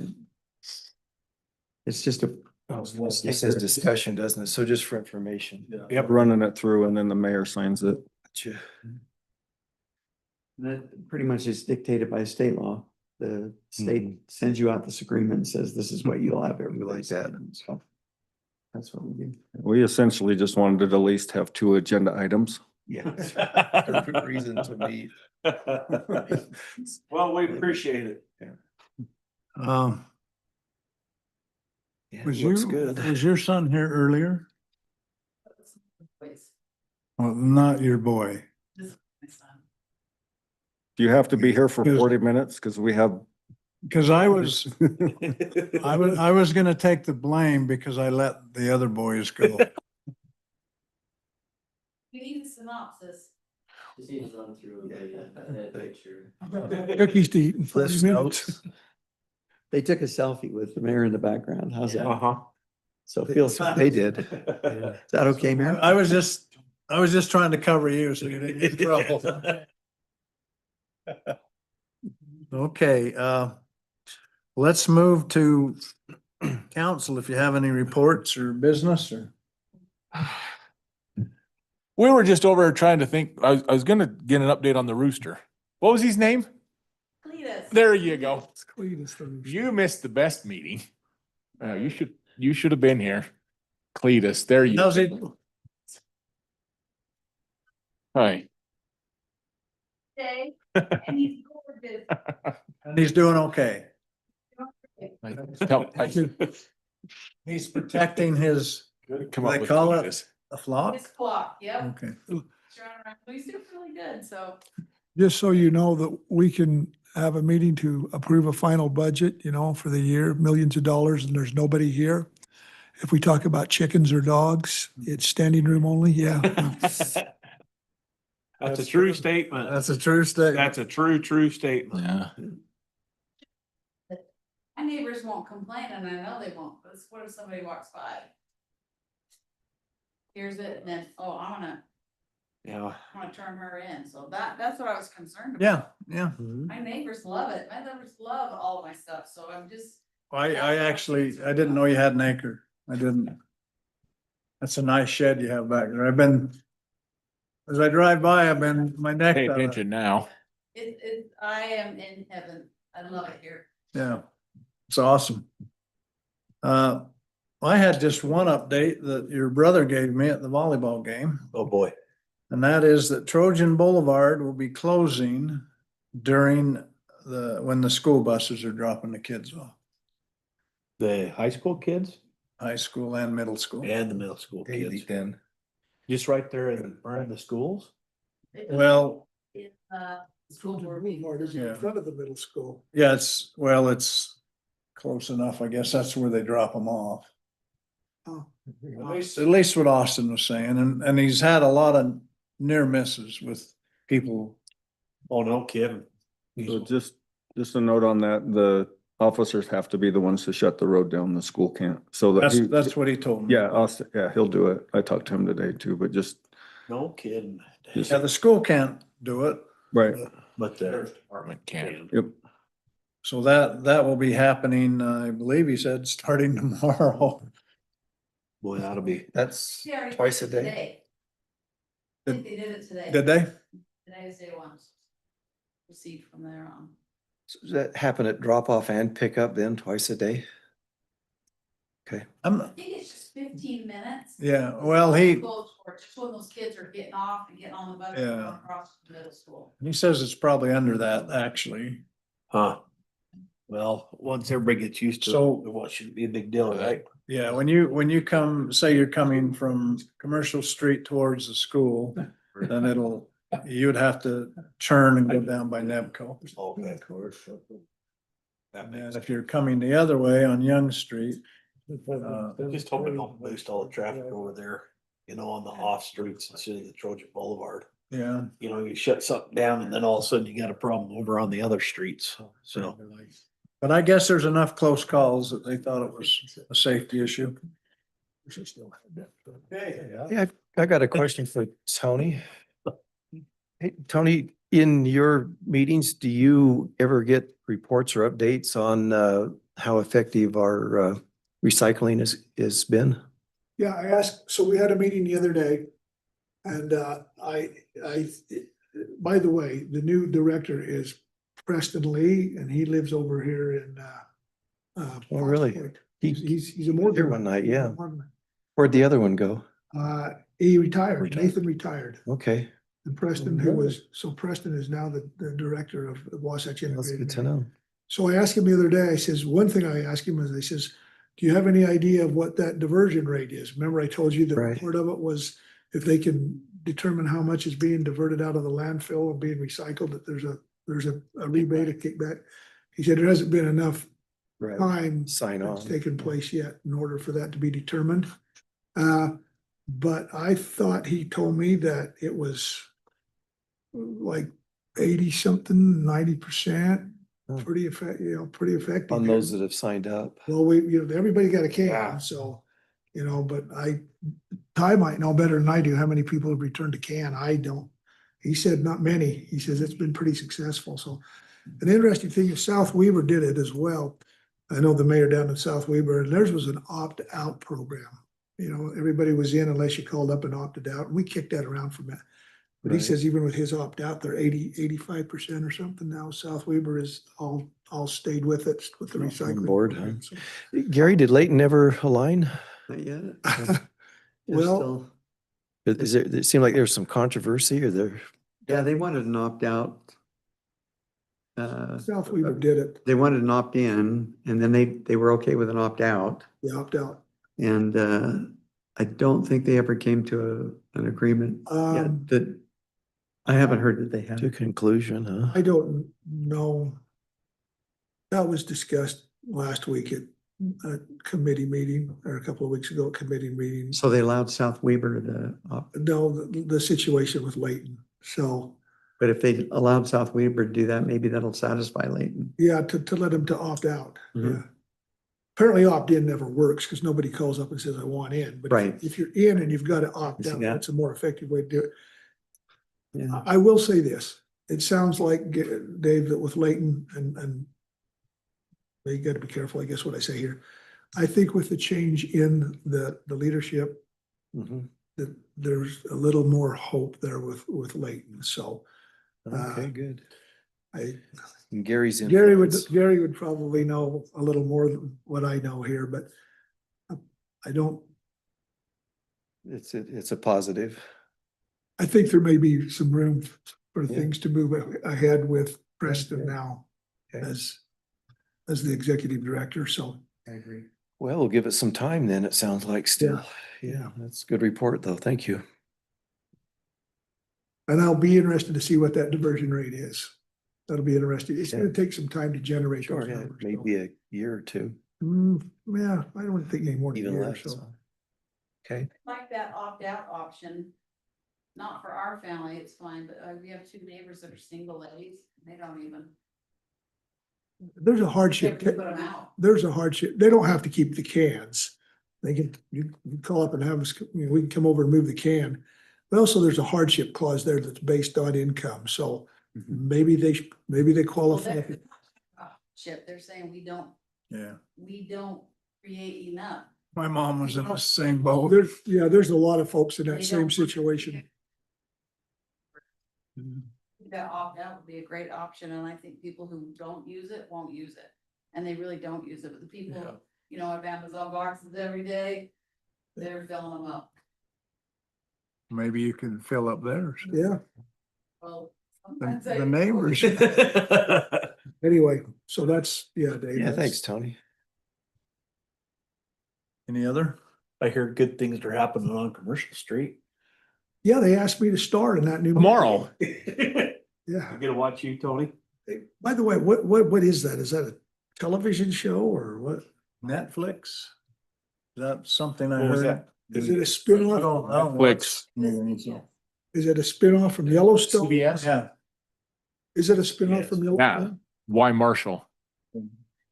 It's just a. It says discussion, doesn't it? So just for information. Yep. Running it through and then the mayor signs it. Gotcha. That pretty much is dictated by state law. The state sends you out this agreement and says, this is what you'll have everybody like that. sign. So that's what we do. We essentially just wanted to at least have 2 agenda items. Yeah. Perfect reason to meet. Well, we appreciate it. Yeah, Was looks good. your son here earlier? Well, not your boy. Do you have to be here for Yes. 40 minutes? Because we have. Cause I was gonna take the blame because I let the other boys go. We need a synopsis. Cookies to eat in 40 Cliff's minutes. notes. They took a selfie with the mayor in the background. How's that? Uh-huh. So feel, They did. is that okay, Mayor? I was just trying to cover you so you didn't get in trouble. Okay, let's move to council, if you have any reports or business or. We were just over here trying to think, I was gonna get an update on the rooster. What was his name? Cletus. There you go. It's Cletus the rooster. You missed the best meeting. You should have been here. Cletus, there you. How's it? Hi. Day, and he's gorgeous. And he's doing okay. Come He's protecting his, up they with call it- Cletus. a flock. His clock, yep. Okay. He's running around. He's doing really good, so. Just so you know that we can have a meeting to approve a final budget, you know, for the year, millions of dollars, and there's nobody here. If we talk about chickens or dogs, it's standing room only, yeah. That's a true statement. That's a true statement. That's a true statement. Yeah. My neighbors won't complain, and I know they won't, but what if somebody walks by? Hears it, and then, oh, Yeah. I'm gonna turn her in, so that's what I was concerned about. Yeah, yeah. My neighbors love it, my neighbors love all of my stuff, so I'm just, I actually, I didn't know you had an acre. I didn't. That's a nice shed you have back there. As I drive by, my neck. Pay attention now. I am in heaven, I love it here. Yeah, it's awesome. I had just one update that your brother gave me at the volleyball game. Oh, boy. And that is that Trojan Boulevard will be closing during when the school buses are dropping the kids off, The high school kids high school and middle school. and the middle school Daily kids. then. Just right there in front of the schools? Well, It, school board meeting. Yeah. front of the middle school. yeah, it's close enough. I guess that's where they drop them off. Oh. At least what Austin was saying, and he's had a lot of near misses with people. Oh, no kidding. So just a note on that, the officers have to be the ones to shut the road down. The school can't. So that. That's what he told me. Yeah, Austin, yeah, he'll do it. I talked to him today too, but just, No kidding. Yeah, the school can't do it. right. But the. Department can. Yep. So that will be happening, I believe he said, starting tomorrow. Boy, that'll be. That's They already twice a did it day. today. I think they did it today. Did they? Today's day one. Received from there on. Does that happen at drop off and pick up then twice a day? Okay. I think it's just 15 minutes. Yeah, well, he Just when those kids are getting off and getting on the bus and Yeah. going across the middle school. says it's probably under that, actually. Huh. Well, once everybody gets used to So- it, what shouldn't be a big deal, right? Yeah, when you come, say you're coming from Commercial Street towards the school, then you'd have to turn and go down by Nebco. Okay, of course. That And makes if you're coming the other way on Young Street, Just hope it don't boost all the traffic over there, on the off streets instead of the Trojan Boulevard. yeah. You shut something down and then all of a sudden you got a problem over on the other streets, so. But I guess there's enough close calls that they thought it was a safety issue. Yeah, I got a question for Tony. Hey, Tony, in your meetings, do you ever get reports or updates on how effective our recycling has been? Yeah, I asked, so we had a meeting the other day. And by the way, the new director is Preston Lee, and he lives over here in Oh, really? Point. He He's a more. here one night, yeah. Where'd the other one go? He retired, Nathan retired, Okay, and Preston, Preston is now the director of the Wasatch that's Integrated. good to know. So I asked him the other day, I says, one thing I asked him is, I says, do you have any idea of what that diversion rate is? Remember I told you that Right. part of it was if they can determine how much is being diverted out of the landfill and being recycled, that there's a rebate, a kickback. He said there hasn't been enough Right. time Sign that's on. taken place yet in order for that to be determined. But I thought he told me that it was like 80 something, 90%, Oh. pretty effective. On those that have signed up. Well, everybody got a Yeah. can, so, but Ty might know better than I do how many people have returned a can. I don't. He said not many. He says it's been pretty successful, so. An interesting thing is South Weaver did it as well. I know the mayor down in South Weber, and theirs was an opt-out program. You know, everybody was in unless you called up and opted out. We kicked that around for a minute. But he Right. says even with his opt-out, they're 85% or something now. South Weber is all stayed with it, with the On recycling. board, huh? program, so. Gary, did Leighton ever align? Not yet. Well, Is there, it seemed like there was some controversy or there, Yeah, they wanted an opt-out. South Weber did it, They wanted an opt-in and then they were okay with an opt-out. the opt-out. And I don't think they ever came to an agreement yet that, I haven't heard that they have. to conclusion, huh? I don't know. That was discussed last week at a committee meeting, or a couple of weeks ago, at committee meetings. So they allowed South Weber to opt, No, the situation with Leighton. So, but if they allowed South Weber to do that, maybe that'll satisfy Leighton. yeah, to let them to opt out. Yeah. Mhm. Apparently opt-in never works because nobody calls up and says, I want in. But Right. if you're in and you've got to opt See out, that? that's a more effective way to do it. Yeah. I will say this, it sounds like, Dave, that with Leighton and you gotta be careful, I guess, what I say here. I think with the change in the leadership, Mhm. that there's a little more hope there with Leighton, so. Okay, good. I, And Gary's in. Gary would probably know a little more than what I know here, but I don't, It's a positive. I think there may be some room for Yeah. things to move ahead with Preston now Okay. as the executive director, so. I agree. Well, we'll give it some time then, it sounds like still. Yeah, that's a good report though. Thank you. And I'll be interested to see what that diversion rate is. That'll be interesting. It's Yeah. gonna take some time to generate Sure, those yeah, numbers. so. maybe a year or two, Yeah, I don't think any more than a even year, less. so. Okay, Like that opt-out option, not for our family, it's fine, but we have two neighbors that are single ladies, they don't even. There's a They hardship. can put them out. There's a hardship. They don't have to keep the cans. They can, you can call up and have us, we can come over and move the can. But also there's a hardship clause there that's based on income, so maybe they qualify. Chip, they're saying we don't create enough. My mom was in the same boat. There's a lot of folks in that They same don't- situation. That opt-out would be a great option, and I think people who don't use it won't use it. And they really don't use it, but the people, you know, have Amazon boxes every day, they're filling them up. Maybe you can fill up theirs. Yeah, Well. The sometimes they- neighbors. anyway, so that's, yeah, Dave. yeah, that's- thanks, Tony. Any other? I hear good things are happening on Commercial Street. Yeah, they asked me to start in that new. Tomorrow, Yeah. I get to watch you, Tony. Hey, by the way, what is that? Is that a television show or what? Netflix? Is that something I What was heard? that? Is it a I spin-off? don't Netflix. know. Is it a spin-off from Yellowstone? CBS, Yeah, Is it a spin-off from yeah, Yellowstone? why Marshall?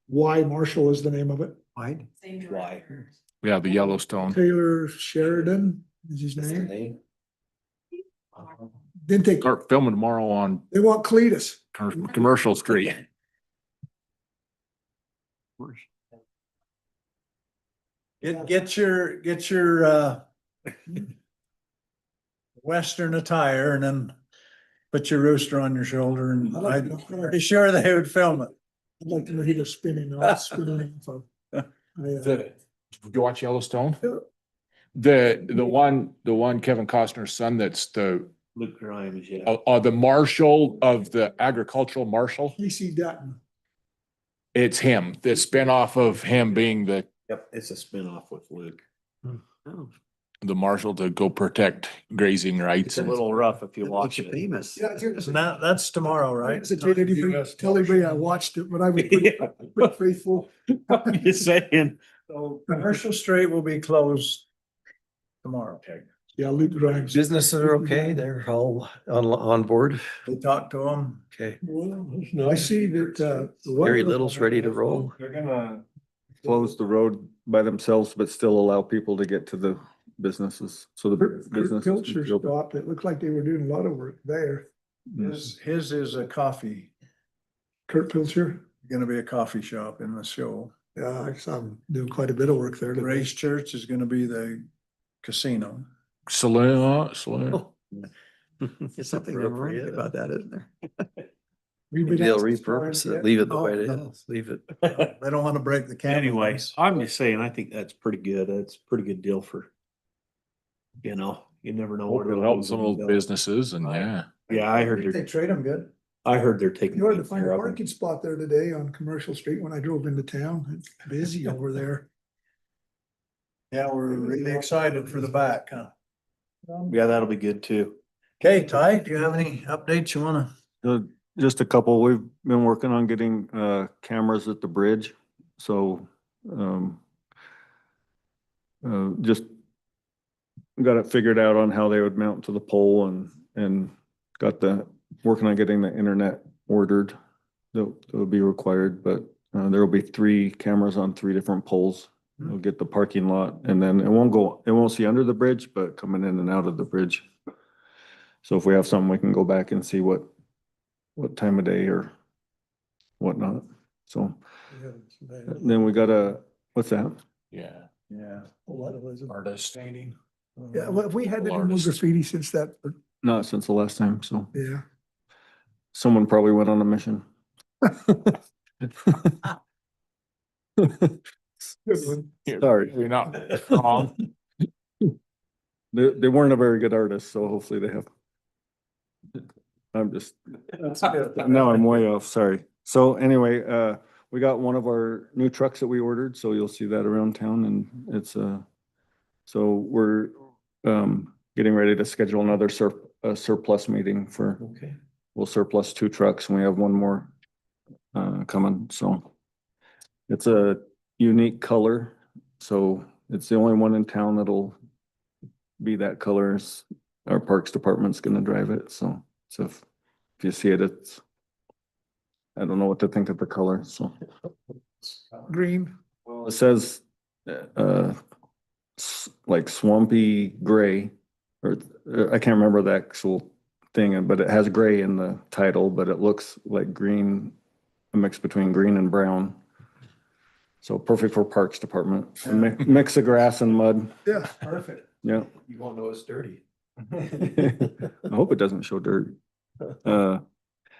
Why Marshall is the name of it? Why? Same Why? director. Yeah, the Yellowstone. Taylor Sheridan is his That's the name. name. Didn't they, Start filming tomorrow on they want Cletus. Commercial Street. get your Western attire and then put your rooster on your shoulder and I like I'd the- be sure they would film it. I'd like to know who they're spinning off of. Did you watch Yellowstone? Yeah. The one Kevin Costner's son, that's the Luke Grimes, yeah. the marshal of the agricultural marshal. Casey Dutton. It's him, the spinoff of him being the Yep, it's a spinoff with Luke. Oh, marshal to go protect grazing rights. It's a little rough if you watch looks it. famous. And that's tomorrow, I right? hesitate to tell anybody I watched it, but I was pretty faithful. I'm just saying. So Commercial Street will be closed tomorrow. Yeah, Luke Grimes. Businesses are okay, they're all on board, We talked to them. okay. I see that, Very Little's ready to roll. They're gonna close the road by themselves, but still allow people to get to the businesses, so the Kurt business. Pilcher stopped. It looked like they were doing a lot of work there. His is a coffee, Kurt Pilcher. gonna be a coffee shop in the show. Yeah, I saw him doing quite a bit of work there. today. Grace Church is gonna be the casino. Saloon. There's something ironic about that, isn't there? We've been They'll asked to join repurpose yet? it, leave it the Oh, way it no. is, leave it. They don't wanna break the camera. Anyways, I'm just saying, I think that's pretty good. That's a pretty good deal for, you never know. Hope where it'll they'll help some go. of those businesses and yeah. Yeah, I heard They they're, trade them good. I heard they're taking. You had to good find care a of 'em. parking spot there today on Commercial Street when I drove into town. It's busy over there. Yeah, we're really excited for the back, huh? Yeah, that'll be good too. Okay, Ty, do you have any updates you wanna? Just a couple. We've been working on getting cameras at the bridge. So just got it figured out on how they would mount to the pole and got working on getting the internet ordered. That will be required, but there will be 3 cameras on 3 different poles. We'll get the parking lot and then it won't see under the bridge, but coming in and out of the bridge. So if we have something, we can go back and see what time of day or whatnot. So then we got what's that? Yeah. Yeah. Artist. Yeah, well, we had to do more Artist. graffiti since that, Not since the last time, so yeah. someone probably went on a mission. Sorry. You're not wrong. They weren't a very good artist, so hopefully they have. I'm just, now I'm way off, sorry. So anyway, we got one of our new trucks that we ordered, so you'll see that around town and it's so we're getting ready to schedule another surplus meeting for, Okay. we'll surplus 2 trucks and we have one more coming, so. It's a unique color, so it's the only one in town that'll be that color. Our Parks Department's gonna drive it, so if you see it, it's, I don't know what to think of the color, so. Green. Well, it says, like swampy gray, or I can't remember the actual thing, but it has gray in the title, but it looks like green, a mix between green and brown. So perfect for Parks Department. Mix of grass and mud. Yeah, perfect. Yeah. You won't know it's dirty. I hope it doesn't show dirt.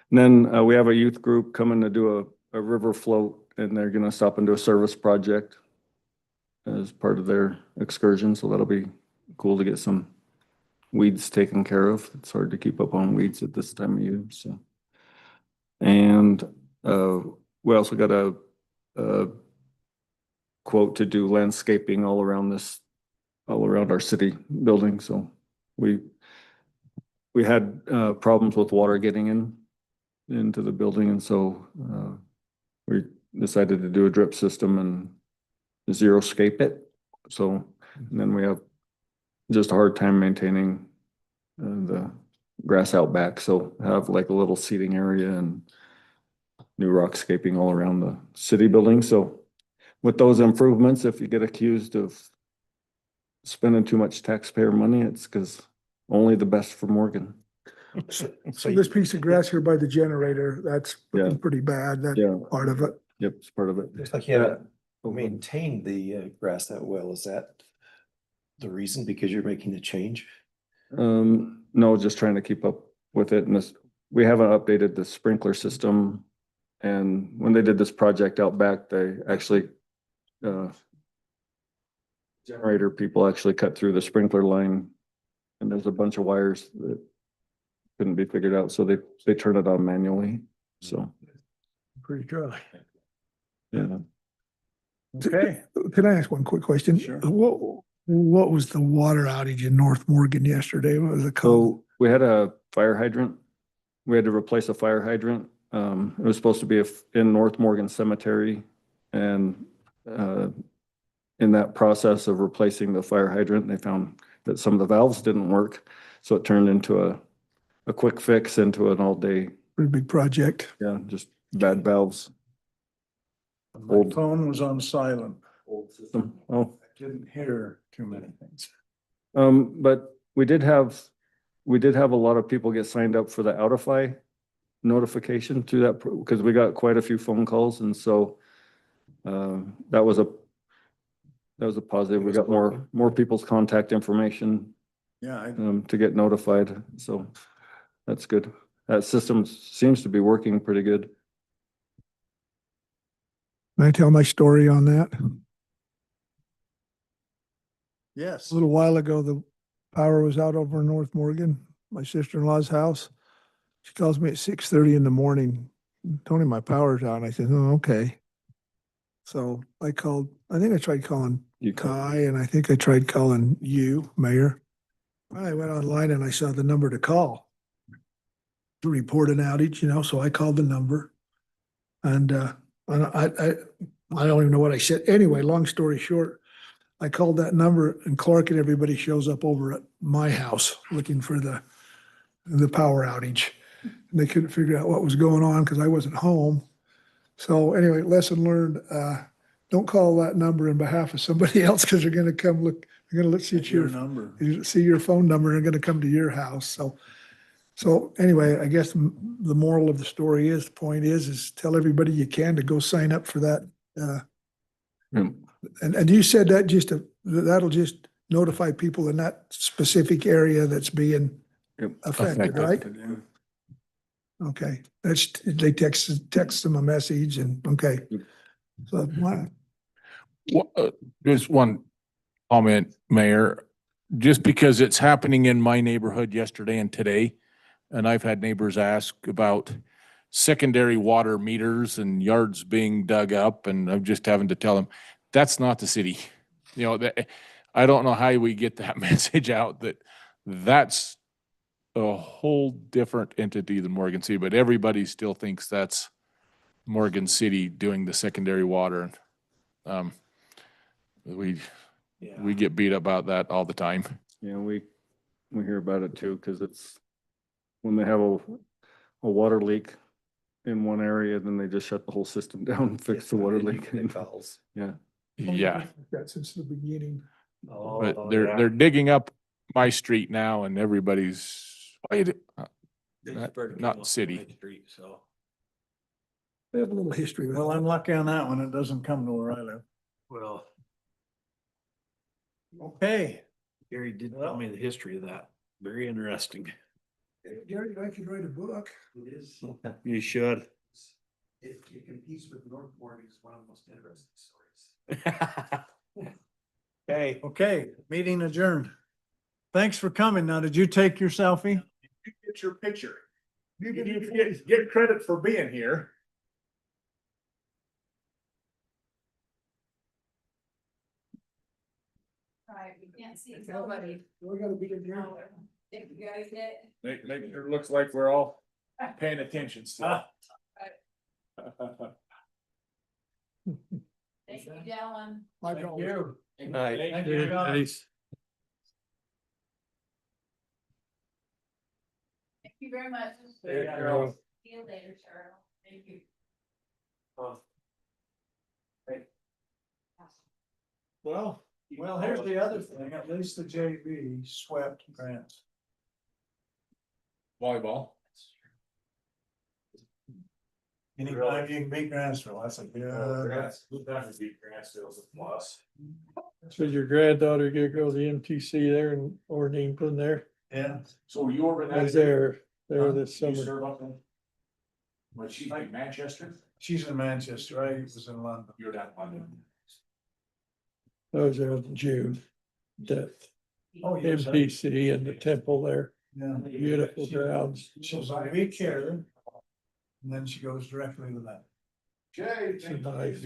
Then we have a youth group coming to do a river float and they're gonna stop and do a service project as part of their excursion. So that'll be cool to get some weeds taken care of. It's hard to keep up on weeds at this time of year, so. And we also got a quote to do landscaping all around our city building. So we had problems with water getting into the building. And so we decided to do a drip system and zero scape it. So and then we have just a hard time maintaining the grass out back. So have like a little seating area and new rock scaping all around the city building. So with those improvements, if you get accused of spending too much taxpayer money, it's because only the best for Morgan. So this piece of grass here by the generator, that's looking pretty bad, that Yeah, part of it. yep, it's part of it. Looks like you haven't maintained the grass that well. Is that the reason? Because you're making the change? No, just trying to keep up with it. And we haven't updated the sprinkler system. And when they did this project out back, they actually generator people actually cut through the sprinkler line and there's a bunch of wires that couldn't be figured out. So they turn it on manually. So, Pretty dry. yeah. Okay. Can I ask one quick question? Sure. What was the water outage in North Morgan yesterday? What was it called? So we had a fire hydrant. We had to replace a fire hydrant. It was supposed to be in North Morgan Cemetery. And in that process of replacing the fire hydrant, they found that some of the valves didn't work. So it turned into a quick fix into an all-day, Pretty big project. yeah, just bad valves. My phone was on silent. Old system. Oh, I didn't hear too many things. but we did have a lot of people get signed up for the Outify notification through that, because we got quite a few phone calls. And so That was a positive. We got more people's contact information Yeah, I, to get notified, so that's good. That system seems to be working pretty good. Can I tell my story on that? yes. A little while ago, the power was out over in North Morgan, my sister-in-law's house. She calls me at 6:30 in the morning. Tony, my power's out. I said, oh, okay. So I think I tried calling You call- Kai, and I think I tried calling you, Mayor. I went online and I saw the number to call to report an outage, so I called the number. And I don't even know what I said. Anyway, long story short, I called that number and Clark and everybody shows up over at my house looking for the power outage. And they couldn't figure out what was going on because I wasn't home. So anyway, lesson learned, don't call that number in behalf of somebody else because they're gonna come look, they're gonna see Your number. see your phone number and gonna come to your house. So anyway, I guess the moral of the story is, the point is tell everybody you can to go sign up for that. Yeah. And you said that that'll just notify people in that specific area that's being Yep. affected, right? Okay, they text them a message and, okay. So, Just one comment, Mayor. Just because it's happening in my neighborhood yesterday and today, and I've had neighbors ask about secondary water meters and yards being dug up, and I'm just having to tell them, that's not the city. I don't know how we get that message out, that's a whole different entity than Morgan City, but everybody still thinks that's Morgan City doing the secondary water. We get beat up about that all the time. Yeah, we hear about it too, because it's when they have a water leak in one area, then they just shut the whole system down and fix the water leak. Yeah. Yeah, that since the beginning. but they're digging up my street now and everybody's, not city. So. They have a little history with Well, it. I'm lucky on that one. It doesn't come to where I live. Well, Okay. Gary did tell me the history of that. Very interesting. Gary, I could write a book. It is. You should. It competes with North Morgan is one of the most interesting stories. Okay. Okay, meeting adjourned. Thanks for coming. Now, did you take your selfie? You get your picture. You get credit for being here. Right, we can't see nobody. We gotta be in here. If you guys get. Make sure it looks like we're all paying attention still. Thank you, gentlemen. Thank you. Good night. Thank you. Thank you very much. There you go. See you later, Cheryl. Thank you. Well, here's the other thing. At least the JV swept grants. Volleyball. Anytime you can beat Grantsville, that's a Plus. So your granddaughter get go to the MTC there in Ornington there? Yeah. So you were. I was there this You summer. serve up in, was she like Manchester? She's in Manchester. I was in London. You're down in London. I was there in June. That Oh, yes. MTC and the temple there, Yeah. beautiful grounds. She's like, we care. And then she goes directly to that. Jay. It's a nice,